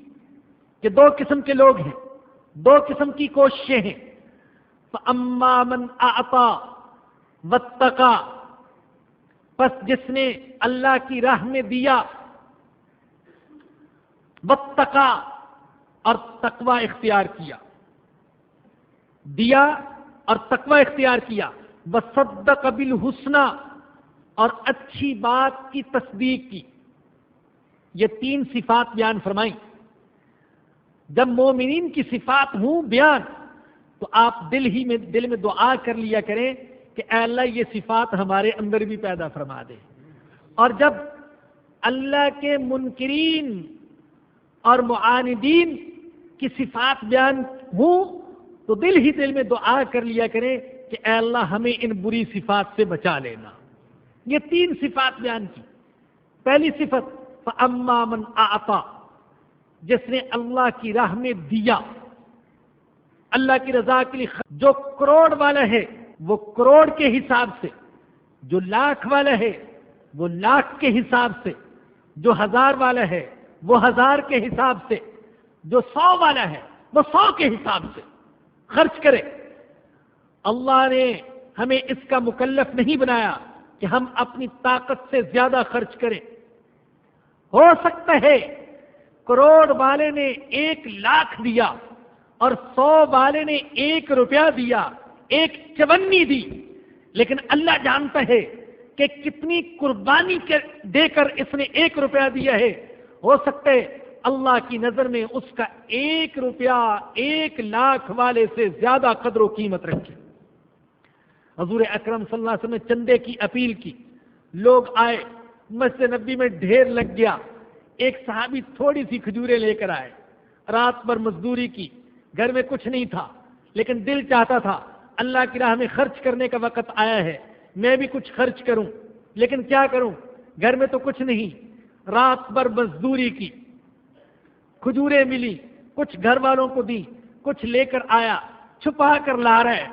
کہ دو قسم کے لوگ ہیں، دو قسم کی کوششیں ہیں. فَأَمَّا مَنْ أَعْطَى وَاتَّقَى، پس جس نے اللہ کی راہ میں دیا واتقا اور تقوی اختیار کیا، دیا اور تقوی اختیار کیا، وصدق بالحسنی اور اچھی بات کی تصدیق کی. یہ 3 صفات بیان فرمائیں. جب مومنین کی صفات ہوں بیان تو آپ دل میں دعا کر لیا کریں کہ اے اللہ یہ صفات ہمارے اندر بھی پیدا فرما دے. اور جب اللہ کے منکرین اور معاندین کی صفات بیان ہوں تو دل میں دعا کر لیا کریں کہ اے اللہ ہمیں ان بری صفات سے بچا لینا. یہ 3 صفات بیان کی. پہلی صفت فَأَمَّا مَنْ أَعْطَى، جس نے اللہ کی راہ میں دیا، اللہ کی رضا کے لیے. جو کروڑ والا ہے وہ کروڑ کے حساب سے، جو لاکھ والا ہے وہ لاکھ کے حساب سے، جو 1000 والا ہے وہ 1000 کے حساب سے، جو 100 والا ہے وہ 100 کے حساب سے خرچ کرے. اللہ نے ہمیں اس کا مکلف نہیں بنایا کہ ہم اپنی طاقت سے زیادہ خرچ کریں. ہو سکتا ہے کروڑ والے نے 1 لاکھ دیا اور 100 والے نے 1 روپیہ دیا، 1 چونی دی، لیکن اللہ جانتا ہے کہ کتنی قربانی دے کر اس نے 1 روپیہ دیا ہے. ہو سکتا ہے اللہ کی نظر میں اس کا 1 روپیہ 1 لاکھ والے سے زیادہ قدر و قیمت رکھے. حضور اکرم صلی اللہ علیہ وسلم نے چندے کی اپیل کی، لوگ آئے، مسجد نبی میں ڈھیر لگ گیا. ایک صحابی تھوڑی سی کھجوریں لے کر آئے، رات بھر مزدوری کی، گھر میں کچھ نہیں تھا، لیکن دل چاہتا تھا اللہ کی راہ میں خرچ کرنے کا وقت آیا ہے، میں بھی کچھ خرچ کروں، لیکن کیا کروں، گھر میں تو کچھ نہیں. رات بھر مزدوری کی، کھجوریں ملی، کچھ گھر والوں کو دی، کچھ لے کر آیا، چھپا کر لا رہا ہے،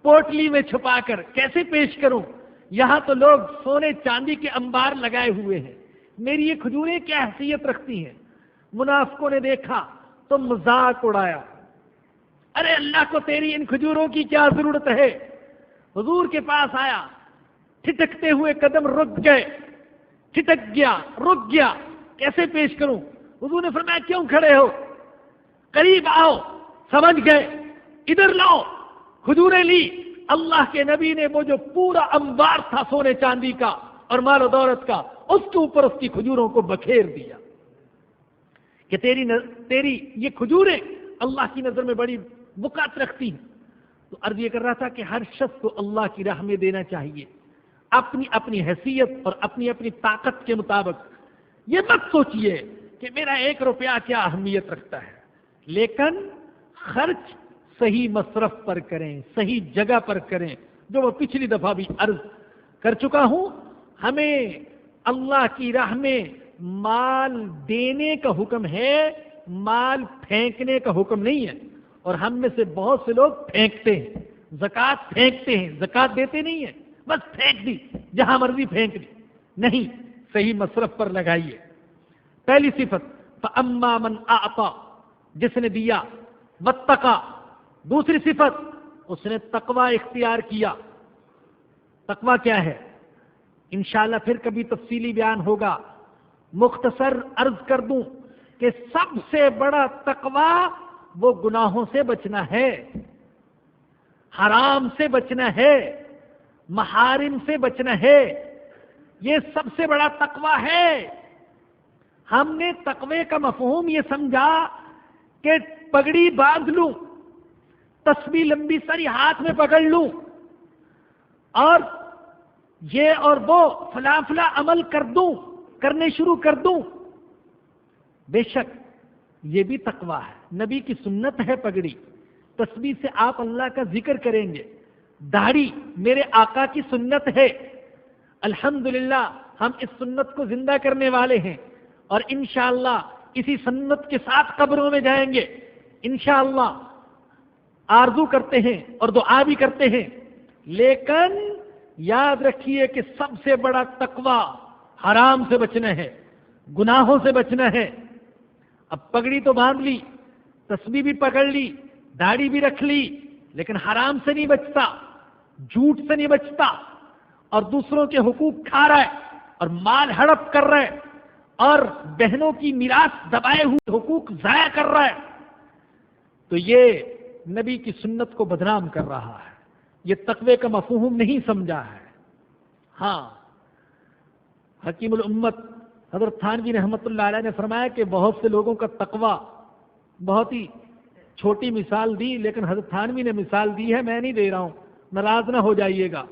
پوٹلی میں چھپا کر. کیسے پیش کروں؟ یہاں تو لوگ سونے چاندی کے انبار لگائے ہوئے ہیں، میری یہ کھجوریں کیا حیثیت رکھتی ہیں؟ منافقوں نے دیکھا تو مذاق اڑایا، ارے اللہ کو تیری ان کھجوروں کی کیا ضرورت ہے؟ حضور کے پاس آیا، ٹھٹکتے ہوئے قدم رک گئے، ٹھٹک گیا، رک گیا، کیسے پیش کروں؟ حضور نے فرمایا کیوں کھڑے ہو، قریب آؤ. سمجھ گئے، ادھر لاؤ. کھجوریں لی. اللہ کے نبی نے وہ جو پورا انبار تھا سونے چاندی کا اور مال و دولت کا، اس کے اوپر اس کی کھجوروں کو بکھیر دیا کہ تیری یہ کھجوریں اللہ کی نظر میں بڑی وقعت رکھتی ہیں. تو عرض یہ کر رہا تھا کہ ہر شخص کو اللہ کی راہ میں دینا چاہیے اپنی اپنی حیثیت اور اپنی اپنی طاقت کے مطابق. یہ مت سوچئے کہ میرا 1 روپیہ کیا اہمیت رکھتا ہے، لیکن خرچ صحیح مصرف پر کریں، صحیح جگہ پر کریں. جو وہ پچھلی دفعہ بھی عرض کر چکا ہوں، ہمیں اللہ کی راہ میں مال دینے کا حکم ہے، مال پھینکنے کا حکم نہیں ہے. اور ہم میں سے بہت سے لوگ پھینکتے ہیں، زکوٰۃ پھینکتے ہیں، زکوٰۃ دیتے نہیں ہیں، بس پھینک دی، جہاں مرضی پھینک دی. نہیں، صحیح مصرف پر لگائیے. پہلی صفت فَأَمَّا مَنْ أَعْطَى، جس نے دیا، وَاتَّقَى. دوسری صفت اس نے تقوی اختیار کیا. تقوی کیا ہے؟ انشاءاللہ پھر کبھی تفصیلی بیان ہوگا. مختصر عرض کر دوں کہ سب سے بڑا تقوی وہ گناہوں سے بچنا ہے، حرام سے بچنا ہے، محارم سے بچنا ہے. یہ سب سے بڑا تقوی ہے. ہم نے تقوی کا مفہوم یہ سمجھا کہ پگڑی باندھ لوں، تسبیح لمبی ساری ہاتھ میں پکڑ لوں اور یہ اور وہ فلاں فلاں عمل کر دوں، کرنے شروع کر دوں. بے شک یہ بھی تقوی ہے، نبی کی سنت ہے پگڑی. تسبیح سے آپ اللہ کا ذکر کریں گے. داڑھی میرے آقا کی سنت ہے، الحمدللہ ہم اس سنت کو زندہ کرنے والے ہیں اور انشاءاللہ اسی سنت کے ساتھ قبروں میں جائیں گے. انشاءاللہ آرزو کرتے ہیں اور دعا بھی کرتے ہیں. لیکن یاد رکھیے کہ سب سے بڑا تقوی حرام سے بچنا ہے، گناہوں سے بچنا ہے. اب پگڑی تو باندھ لی، تسبیح بھی پکڑ لی، داڑھی بھی رکھ لی، لیکن حرام سے نہیں بچتا، جھوٹ سے نہیں بچتا اور دوسروں کے حقوق کھا رہا ہے اور مال ہڑپ کر رہا ہے اور بہنوں کی میراث دبائے ہوئے حقوق ضائع کر رہا ہے، تو یہ نبی کی سنت کو بدنام کر رہا ہے، یہ تقوی کا مفہوم نہیں سمجھا ہے۔ ہاں، حکیم الامت حضرت تھانوی رحمۃ اللہ علیہ نے فرمایا کہ بہت سے لوگوں کا تقوی، بہت ہی چھوٹی مثال دی، لیکن حضرت تھانوی نے مثال دی ہے، میں نہیں دے رہا ہوں، ناراض نہ ہو جائیے گا۔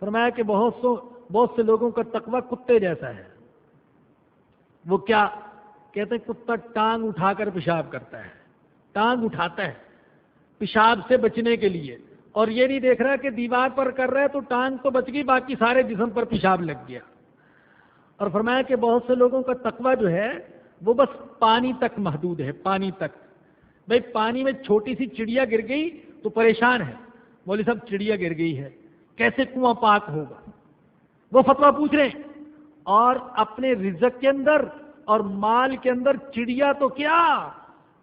فرمایا کہ بہت سے لوگوں کا تقوی کتے جیسا ہے۔ وہ کیا کہتے ہیں؟ کتا ٹانگ اٹھا کر پیشاب کرتا ہے، ٹانگ اٹھاتا ہے پیشاب سے بچنے کے لیے، اور یہ نہیں دیکھ رہا کہ دیوار پر کر رہا ہے تو ٹانگ تو بچ گئی، باقی سارے جسم پر پیشاب لگ گیا۔ اور فرمایا کہ بہت سے لوگوں کا تقوی جو ہے وہ بس پانی تک محدود ہے، پانی تک۔ بھائی پانی میں چھوٹی سی چڑیا گر گئی تو پریشان ہے، مولوی صاحب چڑیا گر گئی ہے، کیسے کنواں پاک ہوگا؟ وہ فتویٰ پوچھ رہے ہیں، اور اپنے رزق کے اندر اور مال کے اندر چڑیا تو کیا،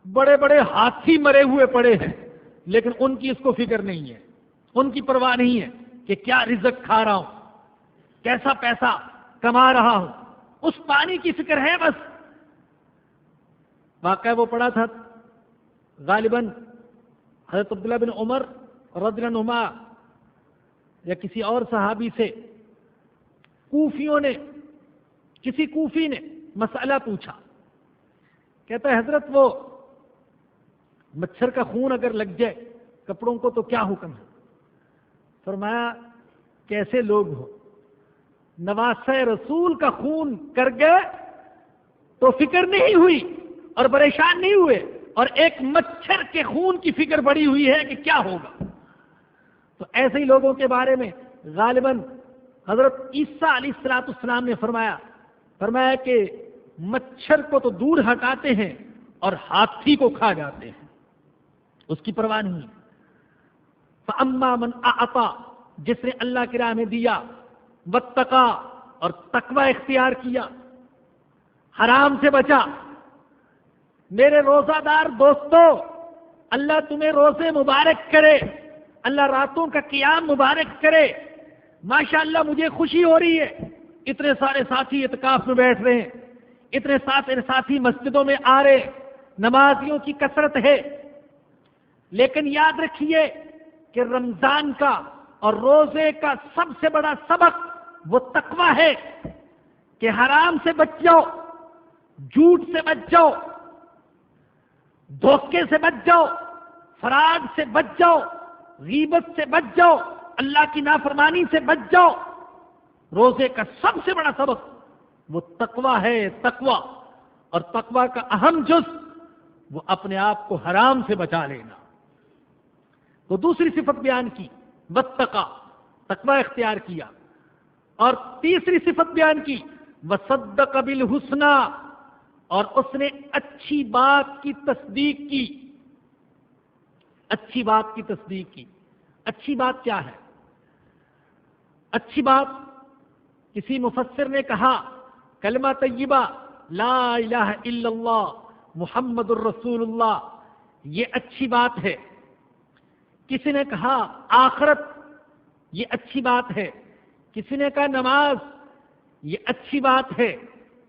بڑے بڑے ہاتھی مرے ہوئے پڑے ہیں، لیکن ان کی اس کو فکر نہیں ہے، ان کی پرواہ نہیں ہے کہ کیا رزق کھا رہا ہوں، کیسا پیسہ کما رہا ہوں، اس پانی کی فکر ہے بس۔ واقعہ وہ پڑا تھا غالباً حضرت عبداللہ بن عمر رضی اللہ عنہما یا کسی اور صحابی سے کوفیوں نے، کسی کوفی نے مسئلہ پوچھا، کہتا ہے حضرت وہ مچھر کا خون اگر لگ جائے کپڑوں کو تو کیا حکم ہے؟ فرمایا کیسے لوگ ہو، نواسہ رسول کا خون کر گئے تو فکر نہیں ہوئی اور پریشان نہیں ہوئے، اور ایک مچھر کے خون کی فکر بڑی ہوئی ہے کہ کیا ہوگا۔ تو ایسے ہی لوگوں کے بارے میں غالباً حضرت عیسیٰ علیہ السلام نے فرمایا کہ مچھر کو تو دور ہٹاتے ہیں اور ہاتھی کو کھا جاتے ہیں، اس کی پرواہ نہیں۔ فَأَمَّا مَنْ أَعْطَى، جس نے اللہ کی راہ میں دیا، وَاتَّقَى، اور تقوی اختیار کیا، حرام سے بچا۔ میرے روزہ دار دوستو، اللہ تمہیں روزے مبارک کرے، اللہ راتوں کا قیام مبارک کرے۔ ماشاءاللہ مجھے خوشی ہو رہی ہے، اتنے سارے ساتھی اعتکاف میں بیٹھ رہے ہیں، اتنے ساتھی مسجدوں میں آ رہے، نمازیوں کی کثرت ہے، لیکن یاد رکھیے کہ رمضان کا اور روزے کا سب سے بڑا سبق وہ تقوی ہے کہ حرام سے بچ جاؤ، جھوٹ سے بچ جاؤ، دھوکے سے بچ جاؤ، فراڈ سے بچ جاؤ، غیبت سے بچ جاؤ، اللہ کی نافرمانی سے بچ جاؤ۔ روزے کا سب سے بڑا سبق وہ تقوی ہے، تقوی، اور تقوی کا اہم جز وہ اپنے آپ کو حرام سے بچا لینا۔ تو دوسری صفت بیان کی، واتقى، تقوی اختیار کیا، اور تیسری صفت بیان کی، وصدق بالحسنى، اور اس نے اچھی بات کی تصدیق کی۔ اچھی بات کی تصدیق کی۔ اچھی بات کیا ہے؟ اچھی بات، کسی مفسر نے کہا کلمہ طیبہ لا الہ الا اللہ محمد الرسول اللہ، یہ اچھی بات ہے۔ کسی نے کہا آخرت، یہ اچھی بات ہے۔ کسی نے کہا نماز، یہ اچھی بات ہے۔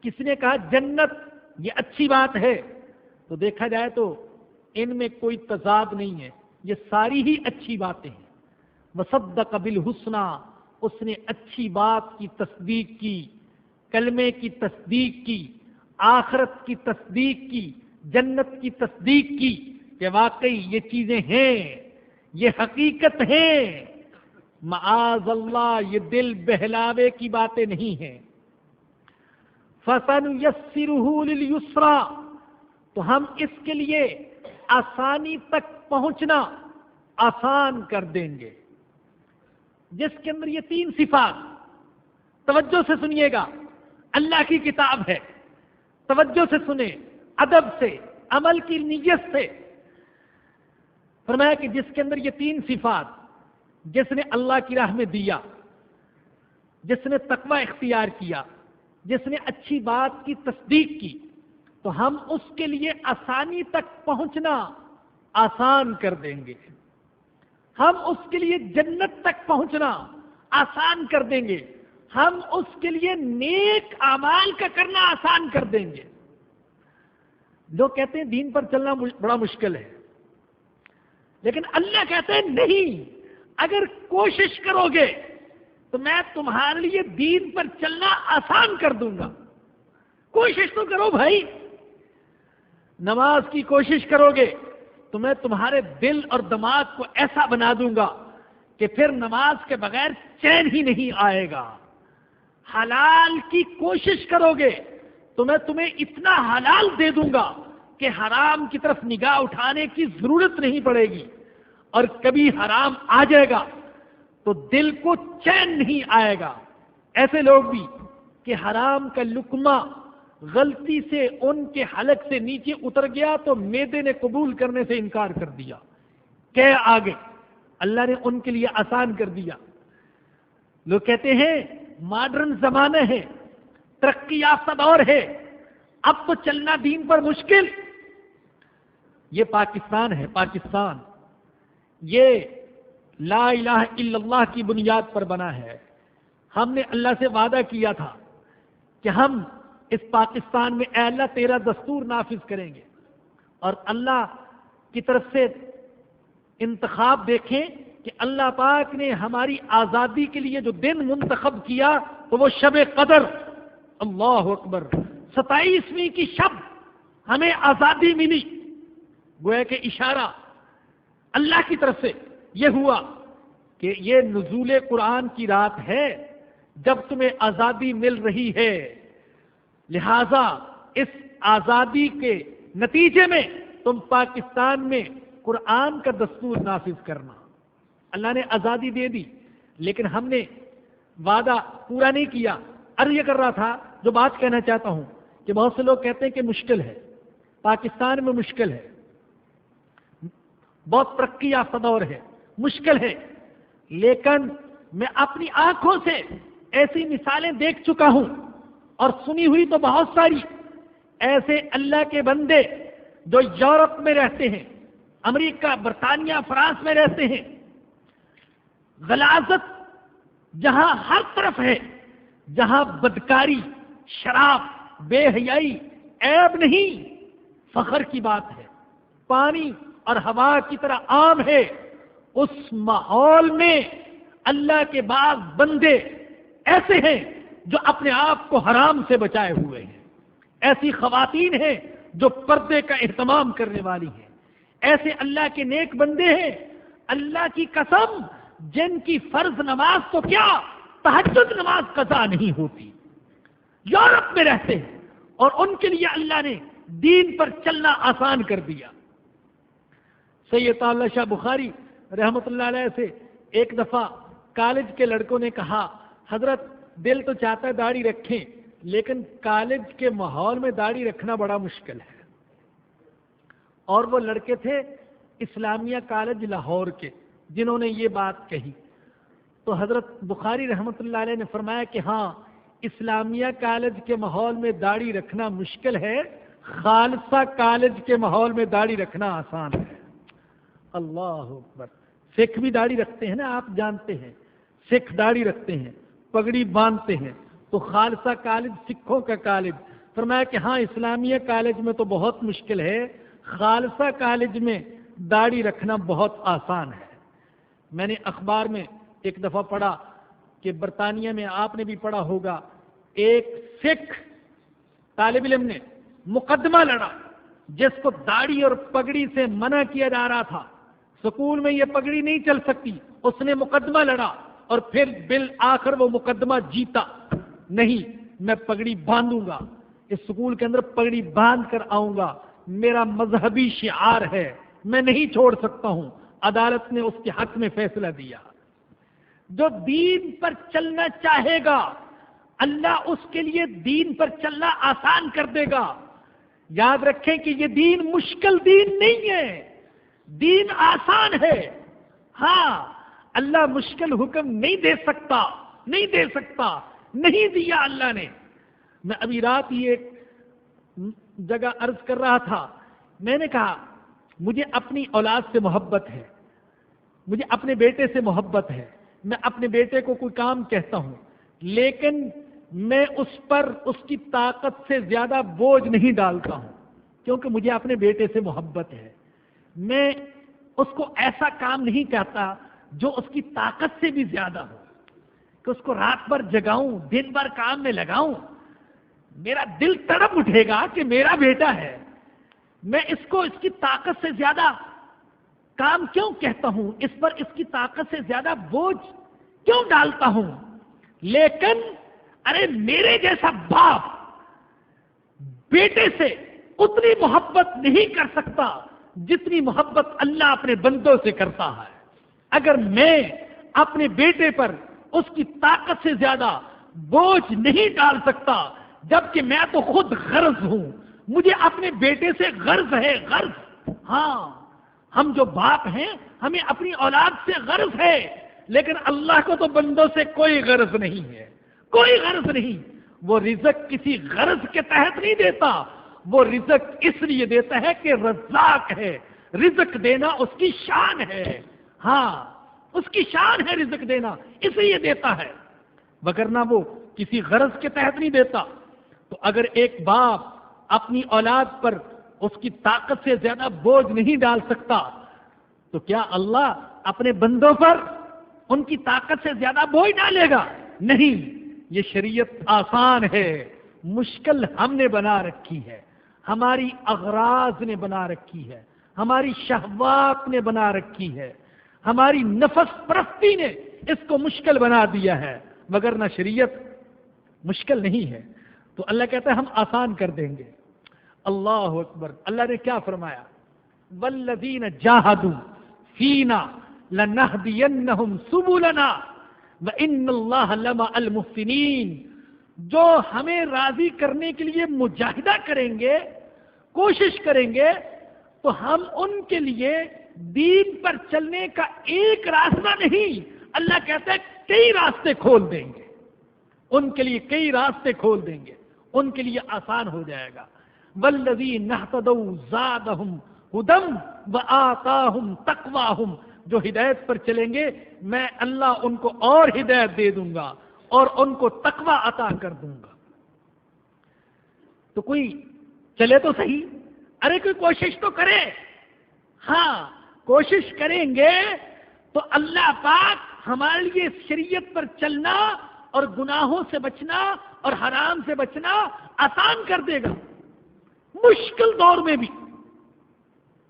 کسی نے کہا جنت، یہ اچھی بات ہے۔ تو دیکھا جائے تو ان میں کوئی تضاد نہیں ہے، یہ ساری ہی اچھی باتیں ہیں۔ وصدق بالحسنى، اس نے اچھی بات کی تصدیق کی، کلمے کی تصدیق کی، آخرت کی تصدیق کی، جنت کی تصدیق کی کہ واقعی یہ چیزیں ہیں، یہ حقیقت ہیں۔ معاذ اللہ، یہ دل بہلاوے کی باتیں نہیں ہیں۔ فَسَنُيَسِّرُهُ لِلْيُسْرَى، تو ہم اس کے لیے آسانی تک پہنچنا آسان کر دیں گے، جس کے اندر یہ تین صفات، توجہ سے سنیے گا، اللہ کی کتاب ہے، توجہ سے سنیں، ادب سے، عمل کی نیت سے۔ فرمایا کہ جس کے اندر یہ تین صفات، جس نے اللہ کی راہ میں دیا، جس نے تقوی اختیار کیا، جس نے اچھی بات کی تصدیق کی، تو ہم اس کے لیے آسانی تک پہنچنا آسان کر دیں گے، ہم اس کے لیے جنت تک پہنچنا آسان کر دیں گے، ہم اس کے لیے نیک اعمال کا کرنا آسان کر دیں گے۔ لوگ کہتے ہیں دین پر چلنا بڑا مشکل ہے، لیکن اللہ کہتے ہیں نہیں، اگر کوشش کرو گے تو میں تمہارے لیے دین پر چلنا آسان کر دوں گا۔ کوشش تو کرو بھائی، نماز کی کوشش کرو گے تو میں تمہارے دل اور دماغ کو ایسا بنا دوں گا کہ پھر نماز کے بغیر چین ہی نہیں آئے گا۔ حلال کی کوشش کرو گے تو میں تمہیں اتنا حلال دے دوں گا کہ حرام کی طرف نگاہ اٹھانے کی ضرورت نہیں پڑے گی، اور کبھی حرام آ جائے گا تو دل کو چین نہیں آئے گا۔ ایسے لوگ بھی کہ حرام کا لقمہ غلطی سے ان کے حلق سے نیچے اتر گیا تو معدے نے قبول کرنے سے انکار کر دیا، کہ آگے اللہ نے ان کے لیے آسان کر دیا۔ لوگ کہتے ہیں ماڈرن زمانہ ہے، ترقی یافتہ دور ہے، اب تو چلنا دین پر مشکل۔ یہ پاکستان ہے، پاکستان یہ لا الہ الا اللہ کی بنیاد پر بنا ہے۔ ہم نے اللہ سے وعدہ کیا تھا کہ ہم اس پاکستان میں اے اللہ تیرا دستور نافذ کریں گے، اور اللہ کی طرف سے انتخاب دیکھیں کہ اللہ پاک نے ہماری آزادی کے لیے جو دن منتخب کیا تو وہ شب قدر، اللہ اکبر، 27ویں کی شب ہمیں آزادی ملی۔ گویا کہ اشارہ اللہ کی طرف سے یہ ہوا کہ یہ نزول قرآن کی رات ہے جب تمہیں آزادی مل رہی ہے، لہذا اس آزادی کے نتیجے میں تم پاکستان میں قرآن کا دستور نافذ کرنا۔ اللہ نے آزادی دے دی، لیکن ہم نے وعدہ پورا نہیں کیا۔ عرض یہ کر رہا تھا، جو بات کہنا چاہتا ہوں کہ بہت سے لوگ کہتے ہیں کہ مشکل ہے، پاکستان میں مشکل ہے، بہت ترقی یافتہ دور ہے، مشکل ہے، لیکن میں اپنی آنکھوں سے ایسی مثالیں دیکھ چکا ہوں اور سنی ہوئی تو بہت ساری، ایسے اللہ کے بندے جو یورپ میں رہتے ہیں، امریکہ، برطانیہ، فرانس میں رہتے ہیں، غلاظت جہاں ہر طرف ہے، جہاں بدکاری، شراب، بے حیائی عیب نہیں، فخر کی بات ہے، پانی اور ہوا کی طرح عام ہے، اس ماحول میں اللہ کے بعض بندے ایسے ہیں جو اپنے آپ کو حرام سے بچائے ہوئے ہیں، ایسی خواتین ہیں جو پردے کا اہتمام کرنے والی ہیں، ایسے اللہ کے نیک بندے ہیں، اللہ کی قسم، جن کی فرض نماز تو کیا تہجد نماز قضا نہیں ہوتی، یورپ میں رہتے ہیں، اور ان کے لیے اللہ نے دین پر چلنا آسان کر دیا۔ سید اللہ شاہ بخاری رحمت اللہ علیہ سے ایک دفعہ کالج کے لڑکوں نے کہا، حضرت دل تو چاہتا ہے داڑھی رکھیں، لیکن کالج کے ماحول میں داڑھی رکھنا بڑا مشکل ہے۔ اور وہ لڑکے تھے اسلامیہ کالج لاہور کے جنہوں نے یہ بات کہی، تو حضرت بخاری رحمت اللہ علیہ نے فرمایا کہ ہاں، اسلامیہ کالج کے ماحول میں داڑھی رکھنا مشکل ہے، خالصہ کالج کے ماحول میں داڑھی رکھنا آسان ہے۔ اللہ اکبر۔ سکھ بھی داڑھی رکھتے ہیں نا، آپ جانتے ہیں، سکھ داڑھی رکھتے ہیں، پگڑی باندھتے ہیں، تو خالصہ کالج سکھوں کا کالج، فرمایا کہ ہاں اسلامیہ کالج میں تو بہت مشکل ہے، خالصہ کالج میں داڑھی رکھنا بہت آسان ہے۔ میں نے اخبار میں ایک دفعہ پڑھا کہ برطانیہ میں، آپ نے بھی پڑھا ہوگا، ایک سکھ طالب علم نے مقدمہ لڑا جس کو داڑھی اور پگڑی سے منع کیا جا رہا تھا، سکول میں یہ پگڑی نہیں چل سکتی، اس نے مقدمہ لڑا اور پھر بالآخر وہ مقدمہ جیتا، نہیں میں پگڑی باندھوں گا، اس سکول کے اندر پگڑی باندھ کر آؤں گا، میرا مذہبی شعار ہے، میں نہیں چھوڑ سکتا ہوں۔ عدالت نے اس کے حق میں فیصلہ دیا۔ جو دین پر چلنا چاہے گا اللہ اس کے لیے دین پر چلنا آسان کر دے گا۔ یاد رکھیں کہ یہ دین مشکل دین نہیں ہے، دین آسان ہے۔ ہاں، اللہ مشکل حکم نہیں دے سکتا، نہیں دے سکتا، نہیں دیا اللہ نے۔ میں ابھی رات ہی ایک جگہ عرض کر رہا تھا، میں نے کہا مجھے اپنی اولاد سے محبت ہے، مجھے اپنے بیٹے سے محبت ہے، میں اپنے بیٹے کو کوئی کام کہتا ہوں، لیکن میں اس پر اس کی طاقت سے زیادہ بوجھ نہیں ڈالتا ہوں، کیونکہ مجھے اپنے بیٹے سے محبت ہے۔ میں اس کو ایسا کام نہیں کہتا جو اس کی طاقت سے بھی زیادہ ہو، کہ اس کو رات بھر جگاؤں، دن بھر کام میں لگاؤں۔ میرا دل تڑپ اٹھے گا کہ میرا بیٹا ہے، میں اس کو اس کی طاقت سے زیادہ کام کیوں کہتا ہوں، اس پر اس کی طاقت سے زیادہ بوجھ کیوں ڈالتا ہوں؟ لیکن ارے میرے جیسا باپ بیٹے سے اتنی محبت نہیں کر سکتا جتنی محبت اللہ اپنے بندوں سے کرتا ہے۔ اگر میں اپنے بیٹے پر اس کی طاقت سے زیادہ بوجھ نہیں ڈال سکتا، جبکہ میں تو خود غرض ہوں، مجھے اپنے بیٹے سے غرض ہے، غرض۔ ہاں، ہم جو باپ ہیں ہمیں اپنی اولاد سے غرض ہے، لیکن اللہ کو تو بندوں سے کوئی غرض نہیں ہے، کوئی غرض نہیں۔ وہ رزق کسی غرض کے تحت نہیں دیتا، وہ رزق اس لیے دیتا ہے کہ رزاق ہے، رزق دینا اس کی شان ہے۔ ہاں، اس کی شان ہے رزق دینا، اس لیے دیتا ہے، وگرنہ وہ کسی غرض کے تحت نہیں دیتا۔ تو اگر ایک باپ اپنی اولاد پر اس کی طاقت سے زیادہ بوجھ نہیں ڈال سکتا، تو کیا اللہ اپنے بندوں پر ان کی طاقت سے زیادہ بوجھ ڈالے گا؟ نہیں، یہ شریعت آسان ہے، مشکل ہم نے بنا رکھی ہے، ہماری اغراض نے بنا رکھی ہے، ہماری شہوات نے بنا رکھی ہے، ہماری نفس پرستی نے اس کو مشکل بنا دیا ہے، وگرنہ شریعت مشکل نہیں ہے۔ تو اللہ کہتا ہے ہم آسان کر دیں گے۔ اللہ اکبر، اللہ نے کیا فرمایا؟ والذین جاہدوا فینا لنہدینہم سبلنا وان اللہ لمع المحسنین۔ جو ہمیں راضی کرنے کے لیے مجاہدہ کریں گے، کوشش کریں گے، تو ہم ان کے لیے دین پر چلنے کا ایک راستہ نہیں، اللہ کہتا ہے کئی راستے کھول دیں گے، ان کے لیے کئی راستے کھول دیں گے، ان کے لیے آسان ہو جائے گا۔ والذین اہتدوا زادہم ہدی وآتاہم تقواہم۔ جو ہدایت پر چلیں گے میں اللہ ان کو اور ہدایت دے دوں گا اور ان کو تقوی عطا کر دوں گا۔ تو کوئی چلے تو صحیح، ارے کوئی کوشش تو کرے۔ ہاں، کوشش کریں گے تو اللہ پاک ہمارے لیے شریعت پر چلنا اور گناہوں سے بچنا اور حرام سے بچنا آسان کر دے گا، مشکل دور میں بھی۔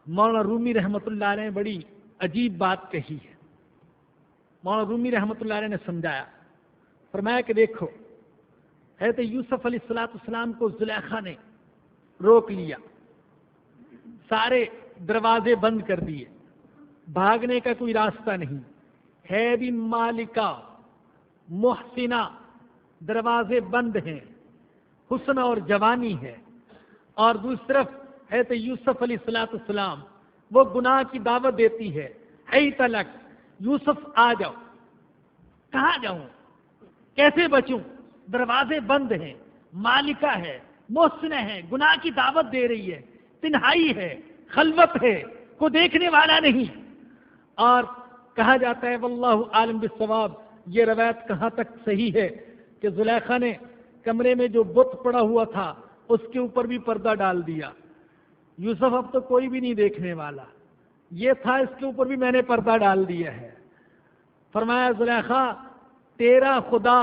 مولانا رومی رحمۃ اللہ علیہ نے بڑی عجیب بات کہی ہے۔ مولانا رومی رحمۃ اللہ علیہ نے سمجھایا، فرمایا کہ دیکھو، حضرت یوسف علیہ السلام کو زلیخا نے روک لیا، سارے دروازے بند کر دیے، بھاگنے کا کوئی راستہ نہیں ہے، بھی مالکہ محسنہ، دروازے بند ہیں، حسن اور جوانی ہے، اور دوسری طرف حضرت یوسف علیہ السلام وہ گناہ کی دعوت دیتی ہے، ہے تلک یوسف آ جاؤ۔ کہاں جاؤں، کیسے بچوں؟ دروازے بند ہیں، مالکہ ہے، محسنہ ہے، گناہ کی دعوت دے رہی ہے، تنہائی ہے، خلوت ہے، کو دیکھنے والا نہیں۔ اور کہا جاتا ہے واللہ عالم بالصواب، یہ روایت کہاں تک صحیح ہے کہ زلیخا نے کمرے میں جو بت پڑا ہوا تھا اس کے اوپر بھی پردہ ڈال دیا۔ یوسف اب تو کوئی بھی نہیں دیکھنے والا، یہ تھا اس کے اوپر بھی میں نے پردہ ڈال دیا ہے۔ فرمایا زلیخا تیرا خدا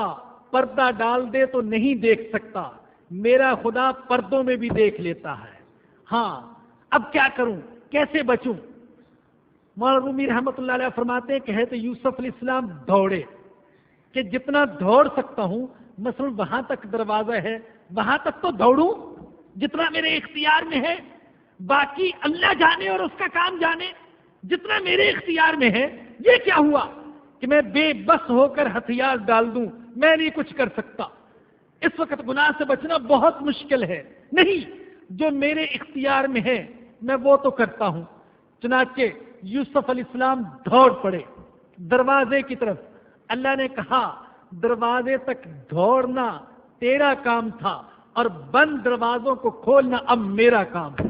پردہ ڈال دے تو نہیں دیکھ سکتا، میرا خدا پردوں میں بھی دیکھ لیتا ہے۔ ہاں، اب کیا کروں، کیسے بچوں؟ مولانا رومی رحمۃ اللہ علیہ فرماتے ہیں کہ حضرت یوسف علیہ السلام دوڑے، کہ جتنا دوڑ سکتا ہوں، مثلا وہاں تک دروازہ ہے وہاں تک تو دوڑوں جتنا میرے اختیار میں ہے، باقی اللہ جانے اور اس کا کام جانے، جتنا میرے اختیار میں ہے۔ یہ کیا ہوا کہ میں بے بس ہو کر ہتھیار ڈال دوں، میں نہیں کچھ کر سکتا۔ اس وقت گناہ سے بچنا بہت مشکل ہے، نہیں، جو میرے اختیار میں ہے میں وہ تو کرتا ہوں۔ چنانچہ یوسف علیہ السلام دوڑ پڑے دروازے کی طرف۔ اللہ نے کہا دروازے تک دوڑنا تیرا کام تھا اور بند دروازوں کو کھولنا اب میرا کام ہے۔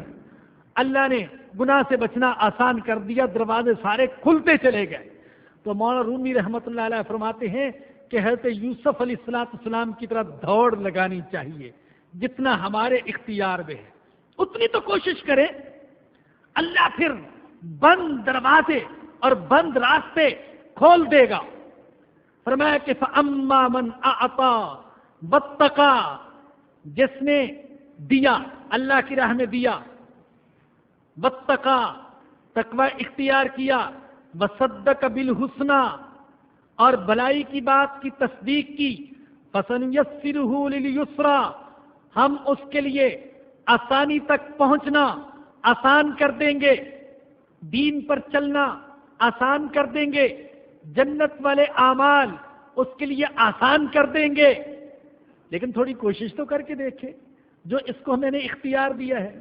اللہ نے گناہ سے بچنا آسان کر دیا، دروازے سارے کھلتے چلے گئے۔ تو مولانا رومی رحمۃ اللہ علیہ فرماتے ہیں کہ حضرت یوسف علیہ السلام کی طرح دوڑ لگانی چاہیے، جتنا ہمارے اختیار میں ہے اتنی تو کوشش کرے. اللہ پھر بند دروازے اور بند راستے کھول دے گا. فرمایا کہ فَأَمَّا مَنْ أَعْطَى وَاتَّقَى، جس نے دیا، اللہ کی راہ میں دیا، وَاتَّقَى، تقوی اختیار کیا، وَصَدَّقَ بِالْحُسْنَى، اور بھلائی کی بات کی تصدیق کی، فَسَنُيَسِّرُهُ لِلْيُسْرَى، ہم اس کے لیے آسانی تک پہنچنا آسان کر دیں گے، دین پر چلنا آسان کر دیں گے، جنت والے اعمال اس کے لیے آسان کر دیں گے. لیکن تھوڑی کوشش تو کر کے دیکھے جو اس کو میں نے اختیار دیا ہے.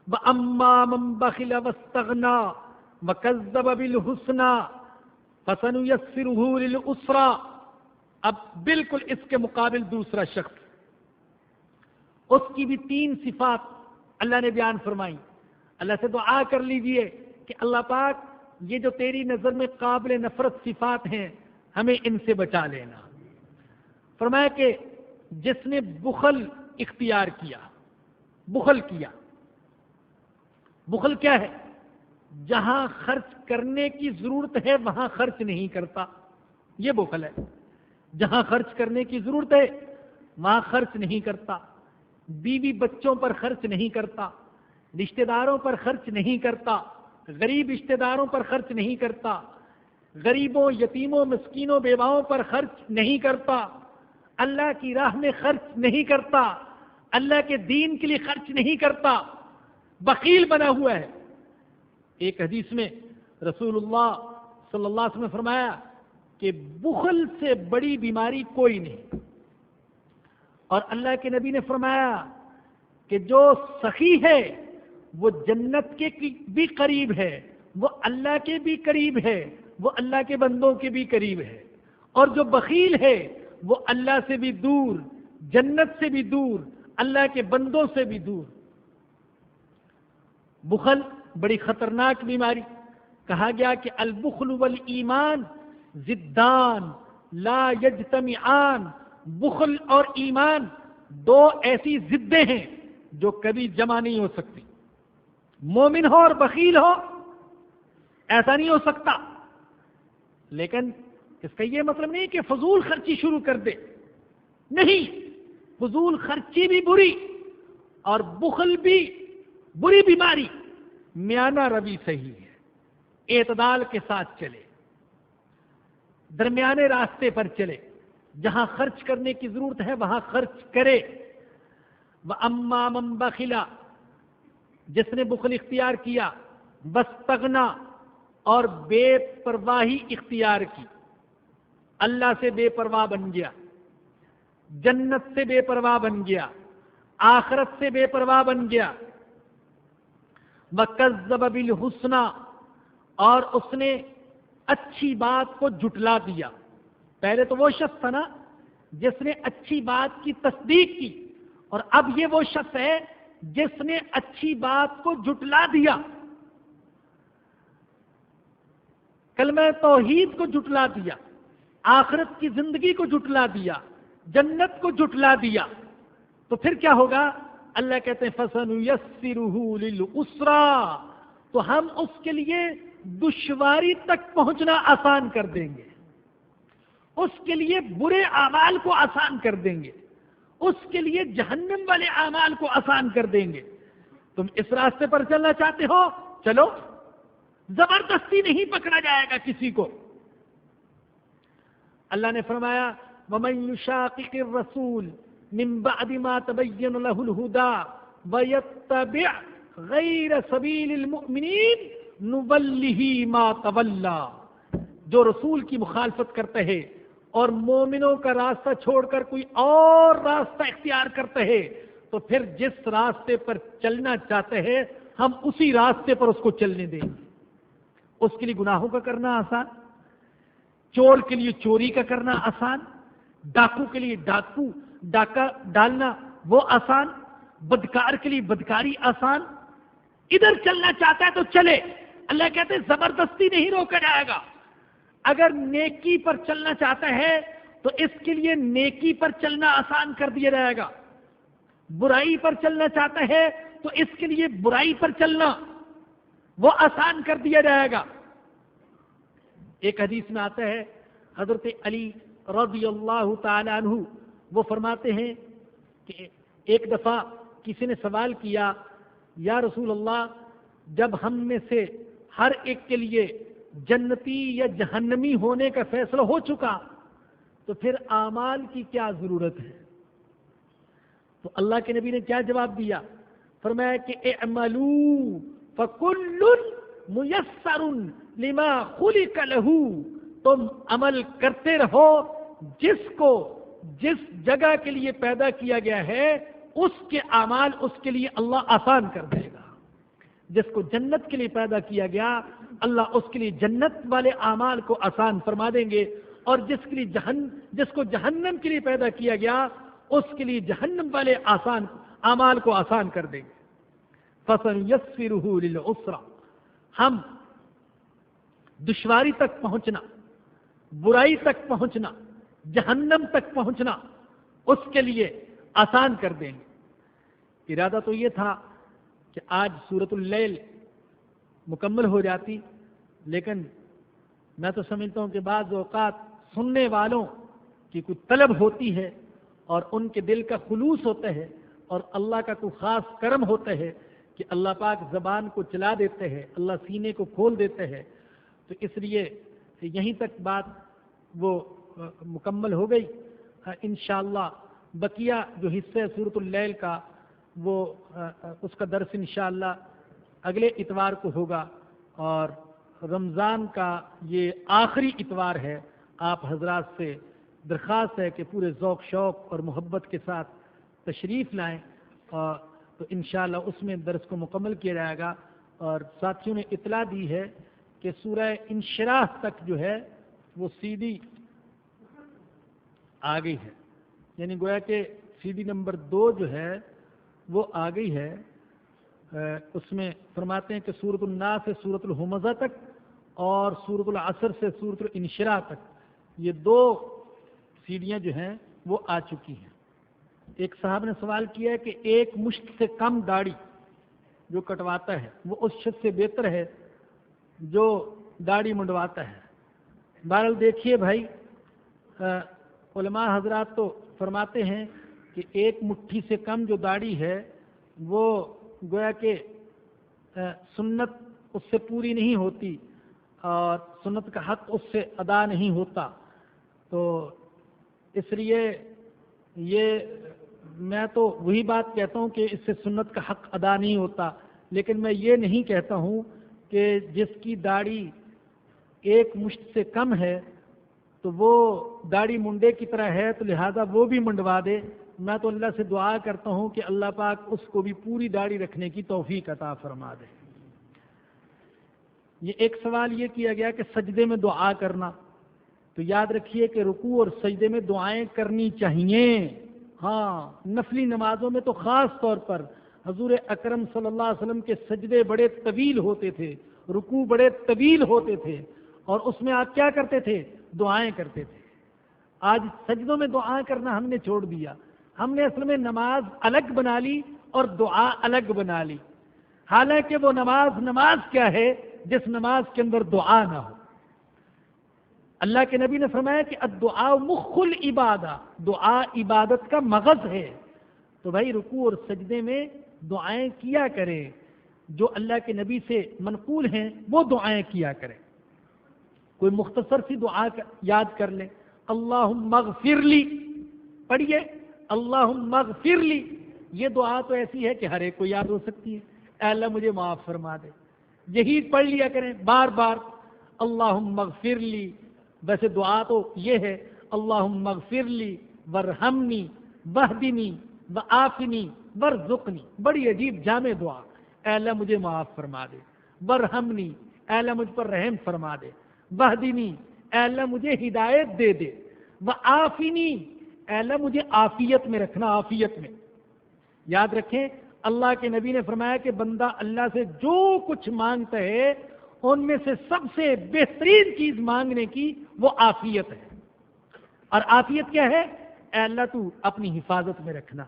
وَأَمَّا مَن بَخِلَ وَاسْتَغْنَى وَكَذَّبَ بِالْحُسْنَى فَسَنُيَسِّرُهُ لِلْعُسْرَى. اب بالکل اس کے مقابل دوسرا شخص، اس کی بھی 3 صفات اللہ نے بیان فرمائی. اللہ سے دعا کر لیجئے کہ اللہ پاک یہ جو تیری نظر میں قابل نفرت صفات ہیں ہمیں ان سے بچا لینا. فرمایا کہ جس نے بخل اختیار کیا، بخل کیا، بخل کیا ہے؟ جہاں خرچ کرنے کی ضرورت ہے وہاں خرچ نہیں کرتا، یہ بخل ہے. جہاں خرچ کرنے کی ضرورت ہے وہاں خرچ نہیں کرتا، بیوی بچوں پر خرچ نہیں کرتا، رشتہ داروں پر خرچ نہیں کرتا، غریب رشتہ داروں پر خرچ نہیں کرتا، غریبوں، یتیموں، مسکینوں، بیواؤں پر خرچ نہیں کرتا، اللہ کی راہ میں خرچ نہیں کرتا، اللہ کے دین کے لیے خرچ نہیں کرتا، بخیل بنا ہوا ہے. ایک حدیث میں رسول اللہ صلی اللہ علیہ وسلم نے فرمایا کہ بخل سے بڑی بیماری کوئی نہیں. اور اللہ کے نبی نے فرمایا کہ جو سخی ہے وہ جنت کے بھی قریب ہے، وہ اللہ کے بھی قریب ہے، وہ اللہ کے بندوں کے بھی قریب ہے، اور جو بخیل ہے وہ اللہ سے بھی دور، جنت سے بھی دور، اللہ کے بندوں سے بھی دور. بخل بڑی خطرناک بیماری. کہا گیا کہ البخل والایمان ضدان لا یجتمعان. بخل اور ایمان 2 ایسی ضدیں ہیں جو کبھی جمع نہیں ہو سکتی. مومن ہو اور بخیل ہو ایسا نہیں ہو سکتا. لیکن اس کا یہ مطلب نہیں کہ فضول خرچی شروع کر دے، نہیں، فضول خرچی بھی بری اور بخل بھی بری بیماری. میانہ روی صحیح ہے، اعتدال کے ساتھ چلے، درمیانے راستے پر چلے، جہاں خرچ کرنے کی ضرورت ہے وہاں خرچ کرے. وَأَمَّا مَن بَخِلَ، جس نے بخل اختیار کیا، وَاسْتَغْنَى، اور بے پرواہی اختیار کی، اللہ سے بے پرواہ بن گیا، جنت سے بے پرواہ بن گیا، آخرت سے بے پرواہ بن گیا. وَكَذَّبَ بِالْحُسْنَى، اور اس نے اچھی بات کو جھٹلا دیا. پہلے تو وہ شخص تھا نا جس نے اچھی بات کی تصدیق کی، اور اب یہ وہ شخص ہے جس نے اچھی بات کو جھٹلا دیا. کلمہ توحید کو جھٹلا دیا، آخرت کی زندگی کو جھٹلا دیا، جنت کو جھٹلا دیا. تو پھر کیا ہوگا؟ اللہ کہتے ہیں فَسَنُيَسِّرُهُ لِلْعُسْرَى، تو ہم اس کے لیے دشواری تک پہنچنا آسان کر دیں گے، اس کے لیے برے اعمال کو آسان کر دیں گے، اس کے لیے جہنم والے اعمال کو آسان کر دیں گے. تم اس راستے پر چلنا چاہتے ہو، چلو، زبردستی نہیں پکڑا جائے گا کسی کو. اللہ نے فرمایا وَمَن يُشَاقِقِ الرَّسُولَ مِن بَعْدِ مَا تَبَيَّنَ لَهُ الْهُدَى وَيَتَّبِعْ غَيْرَ سَبِيلِ الْمُؤْمِنِينَ نُوَلِّهِ مَا تَوَلَّى. جو رسول کی مخالفت کرتا ہے اور مومنوں کا راستہ چھوڑ کر کوئی اور راستہ اختیار کرتا ہے، تو پھر جس راستے پر چلنا چاہتے ہیں ہم اسی راستے پر اس کو چلنے دیں گے. اس کے لیے گناہوں کا کرنا آسان، چور کے لیے چوری کا کرنا آسان، ڈاکو کے لیے ڈاکہ ڈالنا وہ آسان، بدکار کے لیے بدکاری آسان. ادھر چلنا چاہتا ہے تو چلے. اللہ کہتے ہیں زبردستی نہیں روکا جائے گا. اگر نیکی پر چلنا چاہتا ہے تو اس کے لیے نیکی پر چلنا آسان کر دیا جائے گا. برائی پر چلنا چاہتا ہے تو اس کے لیے برائی پر چلنا وہ آسان کر دیا جائے گا. ایک حدیث میں آتا ہے حضرت علی رضی اللہ تعالی عنہ وہ فرماتے ہیں کہ ایک دفعہ کسی نے سوال کیا، یا رسول اللہ، جب ہم میں سے ہر ایک کے لیے جنتی یا جہنمی ہونے کا فیصلہ ہو چکا تو پھر اعمال کی کیا ضرورت ہے؟ تو اللہ کے نبی نے کیا جواب دیا؟ فرمایا کہ اعملوا فکل میسر لما خلق له، تم عمل کرتے رہو، جس کو جس جگہ کے لیے پیدا کیا گیا ہے اس کے اعمال اس کے لیے اللہ آسان کر دے گا. جس کو جنت کے لیے پیدا کیا گیا اللہ اس کے لیے جنت والے اعمال کو آسان فرما دیں گے، اور جس کو جہنم کے لیے پیدا کیا گیا اس کے لیے جہنم والے اعمال کو آسان کر دیں گے. فَسَنُيَسِّرُهُ لِلْعُسْرَى، ہم دشواری تک پہنچنا، برائی تک پہنچنا، جہنم تک پہنچنا اس کے لیے آسان کر دیں گے. ارادہ تو یہ تھا کہ آج سورۃ اللیل مکمل ہو جاتی، لیکن میں تو سمجھتا ہوں کہ بعض اوقات سننے والوں کی کوئی طلب ہوتی ہے اور ان کے دل کا خلوص ہوتا ہے اور اللہ کا کوئی خاص کرم ہوتا ہے کہ اللہ پاک زبان کو چلا دیتے ہیں، اللہ سینے کو کھول دیتے ہیں. تو اس لیے یہیں تک بات وہ مکمل ہو گئی. انشاءاللہ بقیہ جو حصہ ہے سورۃ اللیل کا وہ اس کا درس انشاءاللہ اگلے اتوار کو ہوگا، اور رمضان کا یہ آخری اتوار ہے. آپ حضرات سے درخواست ہے کہ پورے ذوق شوق اور محبت کے ساتھ تشریف لائیں، اور تو انشاءاللہ اس میں درس کو مکمل کیا جائے گا. اور ساتھیوں نے اطلاع دی ہے کہ سورہ انشراح تک جو ہے وہ سی ڈی آ گئی ہے، یعنی گویا کہ سی ڈی نمبر 2 جو ہے وہ آ گئی ہے. اس میں فرماتے ہیں کہ سورۃ الناس سے سورۃ الہمزہ تک اور سورۃ العصر سے سورۃ الانشراح تک یہ 2 سیڑھیاں جو ہیں وہ آ چکی ہیں. ایک صاحب نے سوال کیا ہے کہ ایک مشت سے کم داڑھی جو کٹواتا ہے وہ اس شخص سے بہتر ہے جو داڑھی منڈواتا ہے. بہرحال دیکھیے بھائی، علماء حضرات تو فرماتے ہیں کہ ایک مٹھی سے کم جو داڑھی ہے وہ گویا کہ سنت اس سے پوری نہیں ہوتی اور سنت کا حق اس سے ادا نہیں ہوتا. تو اس لیے یہ میں تو وہی بات کہتا ہوں کہ اس سے سنت کا حق ادا نہیں ہوتا، لیکن میں یہ نہیں کہتا ہوں کہ جس کی داڑھی ایک مشت سے کم ہے تو وہ داڑھی منڈے کی طرح ہے تو لہذا وہ بھی منڈوا دے. میں تو اللہ سے دعا کرتا ہوں کہ اللہ پاک اس کو بھی پوری داڑھی رکھنے کی توفیق عطا فرما دے. یہ ایک سوال یہ کیا گیا کہ سجدے میں دعا کرنا، تو یاد رکھیے کہ رکوع اور سجدے میں دعائیں کرنی چاہیے. ہاں، نفلی نمازوں میں تو خاص طور پر حضور اکرم صلی اللہ علیہ وسلم کے سجدے بڑے طویل ہوتے تھے، رکوع بڑے طویل ہوتے تھے، اور اس میں آپ کیا کرتے تھے؟ دعائیں کرتے تھے. آج سجدوں میں دعا کرنا ہم نے چھوڑ دیا. ہم نے اصل میں نماز الگ بنا لی اور دعا الگ بنا لی، حالانکہ وہ نماز کیا ہے جس نماز کے اندر دعا نہ ہو. اللہ کے نبی نے فرمایا کہ الدعاء مخ العبادہ، دعا عبادت کا مغز ہے. تو بھائی رکوع اور سجدے میں دعائیں کیا کریں، جو اللہ کے نبی سے منقول ہیں وہ دعائیں کیا کریں. کوئی مختصر سی دعا یاد کر لیں، اللہم اغفر لی، پڑھیے اللہم اغفر لی. یہ دعا تو ایسی ہے کہ ہر ایک کو یاد ہو سکتی ہے، اے اللہ مجھے معاف فرما دے. یہی پڑھ لیا کریں بار بار، اللہم اغفر لی. ویسے دعا تو یہ ہے اللہم اغفر لی ورحمنی واہدنی وعافنی وارزقنی. بڑی عجیب جامع دعا. اے اللہ مجھے معاف فرما دے، ورحمنی اے اللہ مجھ پر رحم فرما دے، واہدنی اے اللہ مجھے ہدایت دے دے، وعافنی اے اللہ مجھے عافیت میں رکھنا، عافیت میں. یاد رکھیں اللہ کے نبی نے فرمایا کہ بندہ اللہ سے جو کچھ مانگتا ہے ان میں سے سب سے بہترین چیز مانگنے کی وہ عافیت ہے. اور عافیت کیا ہے؟ اے اللہ تو اپنی حفاظت میں رکھنا،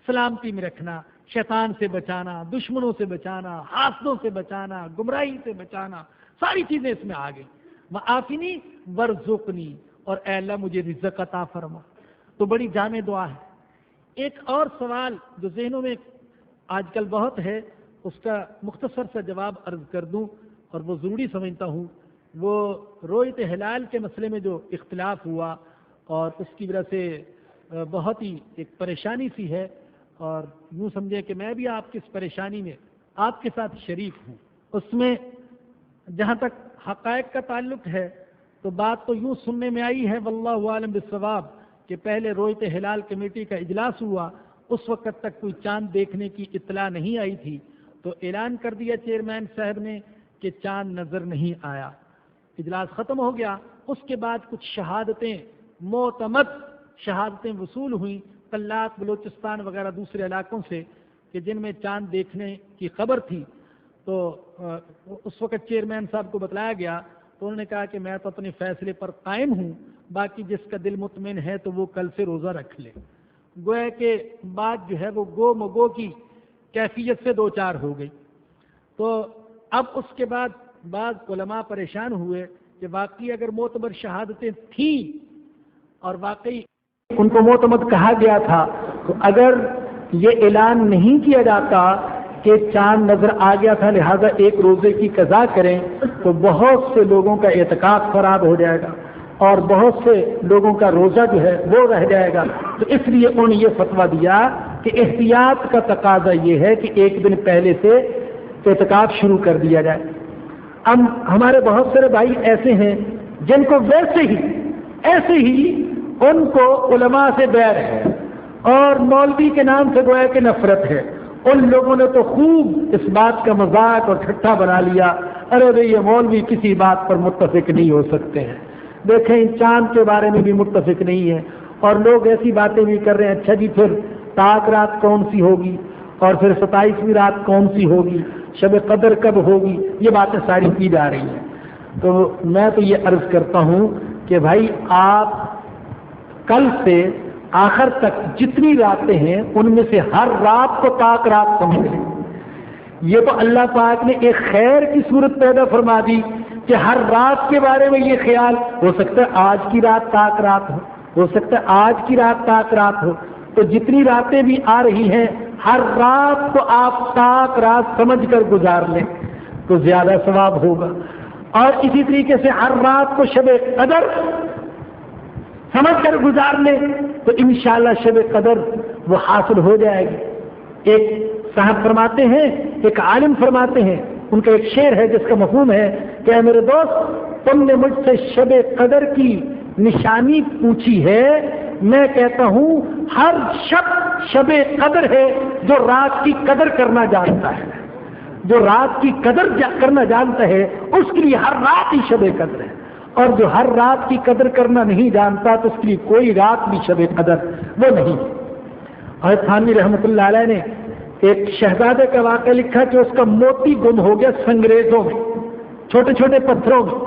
سلامتی میں رکھنا، شیطان سے بچانا، دشمنوں سے بچانا، حاسدوں سے بچانا، گمراہی سے بچانا، ساری چیزیں اس میں آ گئی۔ وَعَافِنِي وَارْزُقْنِی، اور اے اللہ مجھے رزق عطا فرما۔ تو بڑی جامع دعا ہے۔ ایک اور سوال جو ذہنوں میں آج کل بہت ہے، اس کا مختصر سا جواب عرض کر دوں، اور وہ ضروری سمجھتا ہوں۔ وہ رویت ہلال کے مسئلے میں جو اختلاف ہوا اور اس کی وجہ سے بہت ہی ایک پریشانی سی ہے، اور یوں سمجھے کہ میں بھی آپ کی اس پریشانی میں آپ کے ساتھ شریک ہوں۔ اس میں جہاں تک حقائق کا تعلق ہے تو بات تو یوں سننے میں آئی ہے، واللہ عالم بالصواب، کہ پہلے رویت ہلال کمیٹی کا اجلاس ہوا، اس وقت تک کوئی چاند دیکھنے کی اطلاع نہیں آئی تھی، تو اعلان کر دیا چیئرمین صاحب نے کہ چاند نظر نہیں آیا۔ اجلاس ختم ہو گیا، اس کے بعد کچھ شہادتیں، معتمد شہادتیں وصول ہوئیں قلات، بلوچستان وغیرہ دوسرے علاقوں سے، کہ جن میں چاند دیکھنے کی خبر تھی۔ تو اس وقت چیئرمین صاحب کو بتلایا گیا، تو انہوں نے کہا کہ میں تو اپنے فیصلے پر قائم ہوں، باقی جس کا دل مطمئن ہے تو وہ کل سے روزہ رکھ لے۔ گویا کہ بات جو ہے وہ گو مگو کی کیفیت سے دو چار ہو گئی۔ تو اب اس کے بعد بعض علماء پریشان ہوئے کہ واقعی اگر معتبر شہادتیں تھیں اور واقعی ان کو معتمد کہا گیا تھا، تو اگر یہ اعلان نہیں کیا جاتا کہ چاند نظر آ گیا تھا لہذا ایک روزے کی قضا کریں، تو بہت سے لوگوں کا اعتکاف خراب ہو جائے گا اور بہت سے لوگوں کا روزہ جو ہے وہ رہ جائے گا۔ تو اس لیے انہوں نے یہ فتویٰ دیا کہ احتیاط کا تقاضا یہ ہے کہ ایک دن پہلے سے اعتکاف شروع کر دیا جائے۔ اب ہمارے بہت سارے بھائی ایسے ہیں جن کو ایسے ہی ان کو علماء سے بیر ہے اور مولوی کے نام سے گویا کہ نفرت ہے۔ ان لوگوں نے تو خوب اس بات کا مذاق اور ٹھٹھا بنا لیا، ارے بھئی یہ مولوی کسی بات پر متفق نہیں ہو سکتے ہیں، دیکھیں چاند کے بارے میں بھی متفق نہیں ہے، اور لوگ ایسی باتیں بھی کر رہے ہیں۔ اچھا جی پھر طاق رات کون سی ہوگی، اور پھر 27ویں رات کون سی ہوگی، شب قدر کب ہوگی، یہ باتیں ساری کی جا رہی ہیں۔ تو میں تو یہ عرض کرتا ہوں کہ بھائی آپ کل سے آخر تک جتنی راتیں ہیں ان میں سے ہر رات کو طاق رات سمجھ لیں۔ یہ تو اللہ پاک نے ایک خیر کی صورت پیدا فرما دی کہ ہر رات کے بارے میں یہ خیال ہو سکتا ہے آج کی رات طاق رات ہو سکتا ہے آج کی رات طاق رات ہو، تو جتنی راتیں بھی آ رہی ہیں ہر رات کو آپ طاق رات سمجھ کر گزار لیں تو زیادہ ثواب ہوگا، اور اسی طریقے سے ہر رات کو شب قدر سمجھ کر گزار لیں تو انشاءاللہ شب قدر وہ حاصل ہو جائے گی۔ ایک صاحب فرماتے ہیں، ایک عالم فرماتے ہیں، ان کا ایک شعر ہے جس کا مفہوم ہے کہ اے میرے دوست، تم نے مجھ سے شب قدر کی نشانی پوچھی ہے، میں کہتا ہوں ہر شب قدر ہے جو رات کی قدر کرنا جانتا ہے، جو رات کی قدر کرنا جانتا ہے اس کے لیے ہر رات ہی شب قدر ہے، اور جو ہر رات کی قدر کرنا نہیں جانتا تو اس کے لیے کوئی رات بھی شب قدر وہ نہیں۔ اور تھانوی رحمۃ اللہ علیہ نے ایک شہزادے کا واقعہ لکھا کہ اس کا موتی گم ہو گیا سنگریزوں میں، چھوٹے چھوٹے پتھروں میں،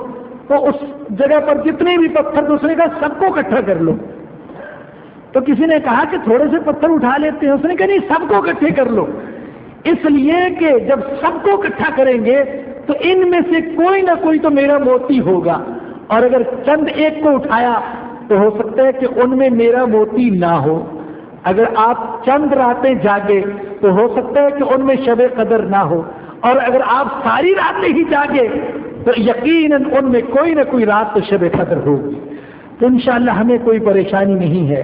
تو اس جگہ پر جتنے بھی پتھر تھے اس نے کہا سب کو اکٹھا کر لو، تو کسی نے کہا کہ تھوڑے سے پتھر اٹھا لیتے ہیں، اس نے کہا نہیں سب کو اکٹھے کر لو، اس لیے کہ جب سب کو اکٹھا کریں گے تو ان میں سے کوئی نہ کوئی تو میرا موتی ہوگا، اور اگر چند ایک کو اٹھایا تو ہو سکتا ہے کہ ان میں میرا موتی نہ ہو، اگر آپ چند راتیں جاگے تو ہو سکتا ہے کہ ان میں شب قدر نہ ہو، اور اگر آپ ساری راتیں ہی جاگے تو یقیناً ان میں کوئی نہ کوئی رات تو شب قدر ہوگی۔ تو انشاءاللہ ہمیں کوئی پریشانی نہیں ہے،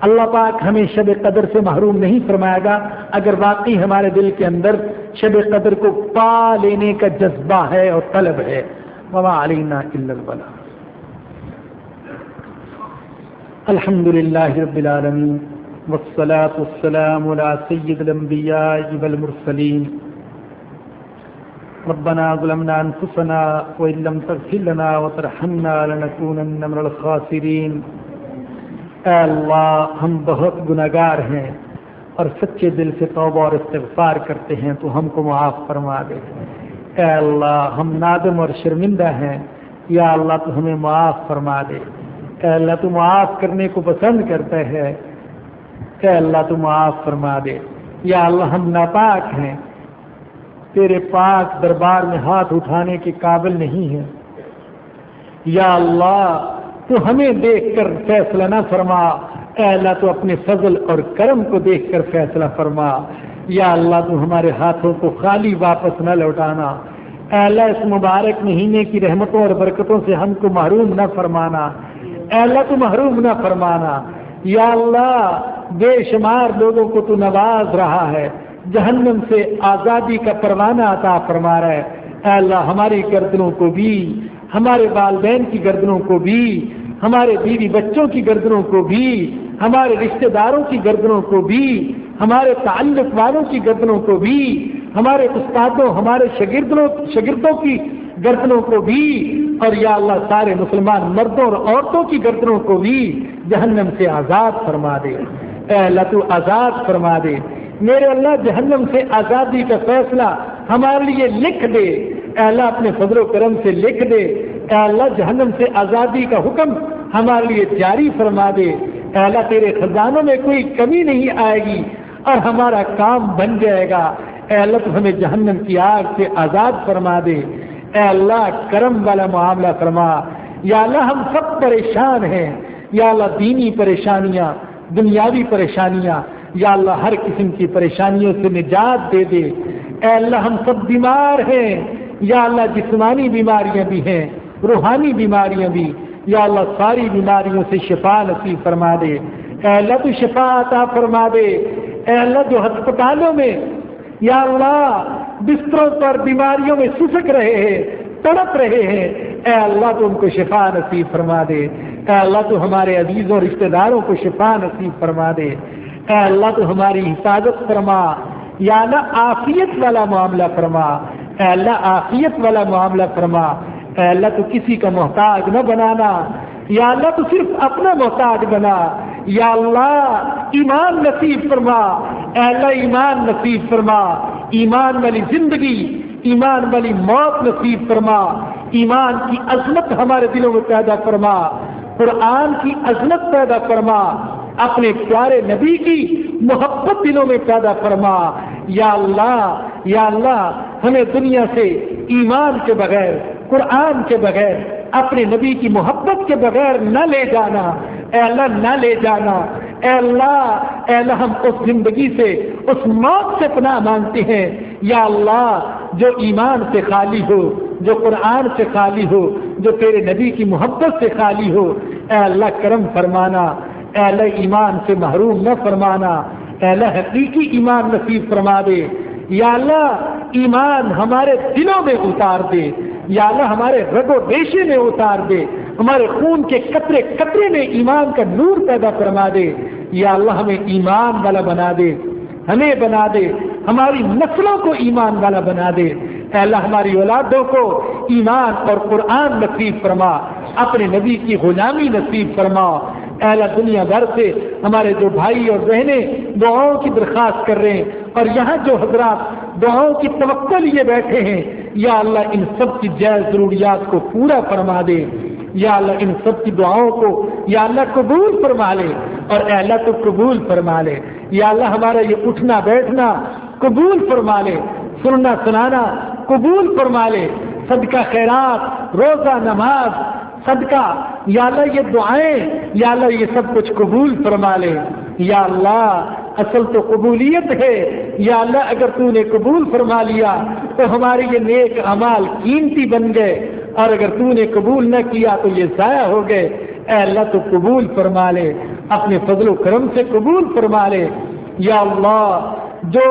اللہ پاک ہمیں شب قدر سے محروم نہیں فرمائے گا اگر واقعی ہمارے دل کے اندر شب قدر کو پا لینے کا جذبہ ہے اور طلب ہے۔ وما علینا الا البلاغ۔ الحمد للہ رب العالمین والصلاة والسلام على سید الانبیاء والمرسلین۔ ربنا ظلمنا انفسنا وان لم تغفر لنا وترحمنا لنكونن من الخاسرین۔ اے اللہ ہم بہت گناہگار ہیں اور سچے دل سے توبہ اور استغفار کرتے ہیں تو ہم کو معاف فرما دے۔ اے اللہ ہم نادم اور شرمندہ ہیں، یا اللہ تو ہمیں معاف فرما دے۔ اے اللہ تو معاف کرنے کو پسند کرتا ہے، اے اللہ تو معاف فرما دے۔ یا اللہ ہم ناپاک ہیں، تیرے پاک دربار میں ہاتھ اٹھانے کے قابل نہیں ہیں۔ یا اللہ تو ہمیں دیکھ کر فیصلہ نہ فرما، اے اللہ تو اپنے فضل اور کرم کو دیکھ کر فیصلہ فرما۔ یا اللہ تو ہمارے ہاتھوں کو خالی واپس نہ لوٹانا، اے اللہ اس مبارک مہینے کی رحمتوں اور برکتوں سے ہم کو محروم نہ فرمانا، اے اللہ تو محروم نہ فرمانا۔ یا اللہ بے شمار لوگوں کو تو نواز رہا ہے، جہنم سے آزادی کا پروانہ عطا فرما رہا ہے، اے اللہ ہماری گردنوں کو بھی، ہمارے والدین کی گردنوں کو بھی، ہمارے بیوی بچوں کی گردنوں کو بھی، ہمارے رشتہ داروں کی گردنوں کو بھی، ہمارے تعلق والوں کی گردنوں کو بھی، ہمارے استادوں ہمارے شاگردوں کی گردنوں کو بھی، اور یا اللہ سارے مسلمان مردوں اور عورتوں کی گردنوں کو بھی جہنم سے آزاد فرما دے۔ اے اللہ تو آزاد فرما دے میرے اللہ، جہنم سے آزادی کا فیصلہ ہمارے لیے لکھ دے، اے اللہ اپنے فضل و کرم سے لکھ دے، اے اللہ جہنم سے آزادی کا حکم ہمارے لیے جاری فرما دے، اے اللہ تیرے خزانوں میں کوئی کمی نہیں آئے گی اور ہمارا کام بن جائے گا، اے اللہ تو ہمیں جہنم کی آگ سے آزاد فرما دے، اے اللہ کرم والا معاملہ فرما۔ یا اللہ ہم سب پریشان ہیں، یا اللہ دینی پریشانیاں، دنیاوی پریشانیاں، یا اللہ ہر قسم کی پریشانیوں سے نجات دے دے، اے اللہ ہم سب بیمار ہیں، یا اللہ جسمانی بیماریاں بھی ہیں، روحانی بیماریاں بھی، یا اللہ ساری بیماریوں سے شفا نصیب فرما دے، اے اللہ تو شفا عطا فرما دے، اے اللہ جو ہسپتالوں میں یا اللہ بستروں پر بیماریوں میں سسک رہے ہیں، تڑپ رہے ہیں، اے اللہ تو ان کو شفا نصیب فرما دے، اے اللہ تو ہمارے عزیزوں رشتہ داروں کو شفا نصیب فرما دے، اے اللہ تو ہماری حفاظت فرما، یا اللہ عافیت والا معاملہ فرما، اے اللہ عافیت والا معاملہ فرما، اے اللہ تو کسی کا محتاج نہ بنانا، یا اللہ تو صرف اپنا محتاج بنا، یا اللہ ایمان نصیب فرما، اے اللہ ایمان نصیب فرما، ایمان والی زندگی، ایمان والی موت نصیب فرما، ایمان کی عظمت ہمارے دلوں میں پیدا فرما، قرآن کی عظمت پیدا فرما، اپنے پیارے نبی کی محبت دلوں میں پیدا فرما، یا اللہ ہمیں دنیا سے ایمان کے بغیر، قرآن کے بغیر، اپنے نبی کی محبت کے بغیر نہ لے جانا، اے اللہ نہ لے جانا، اے اللہ ہم اس زندگی سے، اس موت سے پناہ مانگتے ہیں، یا اللہ جو ایمان سے خالی ہو، جو قرآن سے خالی ہو، جو تیرے نبی کی محبت سے خالی ہو، اے اللہ کرم فرمانا، اے اللہ ایمان سے محروم نہ فرمانا، اے اللہ حقیقی ایمان نصیب فرما دے، یا اللہ ایمان ہمارے دلوں میں اتار دے، یا اللہ ہمارے رگ و ریشے میں اتار دے، ہمارے خون کے قطرے قطرے میں ایمان کا نور پیدا فرما دے، یا اللہ ہمیں ایمان والا بنا دے، ہمیں بنا دے، ہماری نسلوں کو ایمان والا بنا دے، اے اللہ ہماری اولادوں کو ایمان اور قرآن نصیب فرما، اپنے نبی کی غلامی نصیب فرما، اے اللہ دنیا بھر سے ہمارے جو بھائی اور بہنیں دعاؤں کی درخواست کر رہے ہیں، اور یہاں جو حضرات دعاؤں کی توقع لیے بیٹھے ہیں، یا اللہ ان سب کی جائز ضروریات کو پورا فرما دے، یا اللہ ان سب کی دعاؤں کو یا اللہ قبول فرما لے، اور اے اللہ تو قبول فرما لے، یا اللہ ہمارا یہ اٹھنا بیٹھنا قبول فرما لے، سننا سنانا قبول فرما لے، صدقہ خیرات، روزہ نماز، صدقہ، یا اللہ یہ دعائیں، یا اللہ یہ سب کچھ قبول فرما لے، یا اللہ اصل تو قبولیت ہے، یا اللہ اگر تو نے قبول فرما لیا تو ہمارے یہ نیک اعمال قیمتی بن گئے، اور اگر تو نے قبول نہ کیا تو یہ ضائع ہو گئے، اے اللہ تو قبول فرما لے، اپنے فضل و کرم سے قبول فرما لے، یا اللہ جو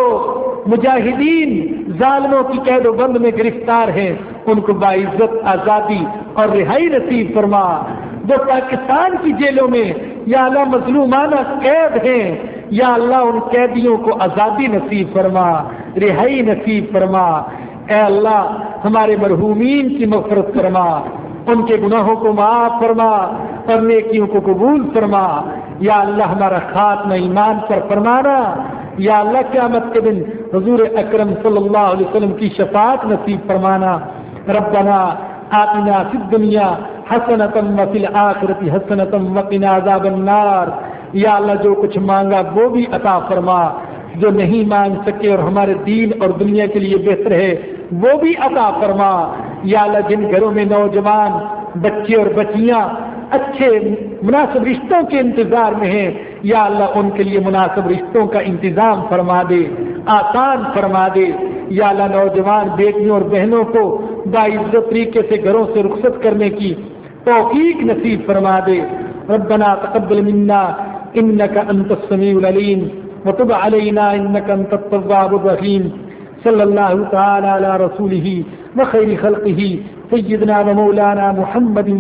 مجاہدین ظالموں کی قید و بند میں گرفتار ہیں ان کو باعزت آزادی اور رہائی نصیب فرما، جو پاکستان کی جیلوں میں یا اللہ مظلومانہ قید ہیں، یا اللہ ان قیدیوں کو آزادی نصیب فرما، رہائی نصیب فرما، اے اللہ ہمارے مرحومین کی مغفرت فرما، ان کے گناہوں کو معاف فرما اور نیکیوں کو قبول فرما، یا اللہ ہمارا خاتمہ ایمان پر فرمانا، یا اللہ قیامت کے دن حضور اکرم صلی اللہ علیہ وسلم کی شفاعت نصیب فرمانا، ربنا آتنا فی الدنیا حسنۃ وفی الآخرۃ حسنۃ وقنا عذاب النار. یا اللہ جو کچھ مانگا وہ بھی عطا فرما، جو نہیں مانگ سکے اور ہمارے دین اور دنیا کے لیے بہتر ہے وہ بھی عطا فرما. یا اللہ جن گھروں میں نوجوان بچے اور بچیاں اچھے مناسب رشتوں کے انتظار میں ہیں، یا اللہ ان کے لیے مناسب رشتوں کا انتظام فرما دے، آسان فرما دے. یا اللہ نوجوان بیٹیوں اور بہنوں کو باعزت طریقے سے گھروں سے رخصت کرنے کی توفیق نصیب فرما دے. ربنا تقبل منا انك انت السميع العليم وتب علينا انك انت التواب الرحيم. صلی اللہ تعالی علی رسوله وخير خلقه سيدنا ومولانا محمد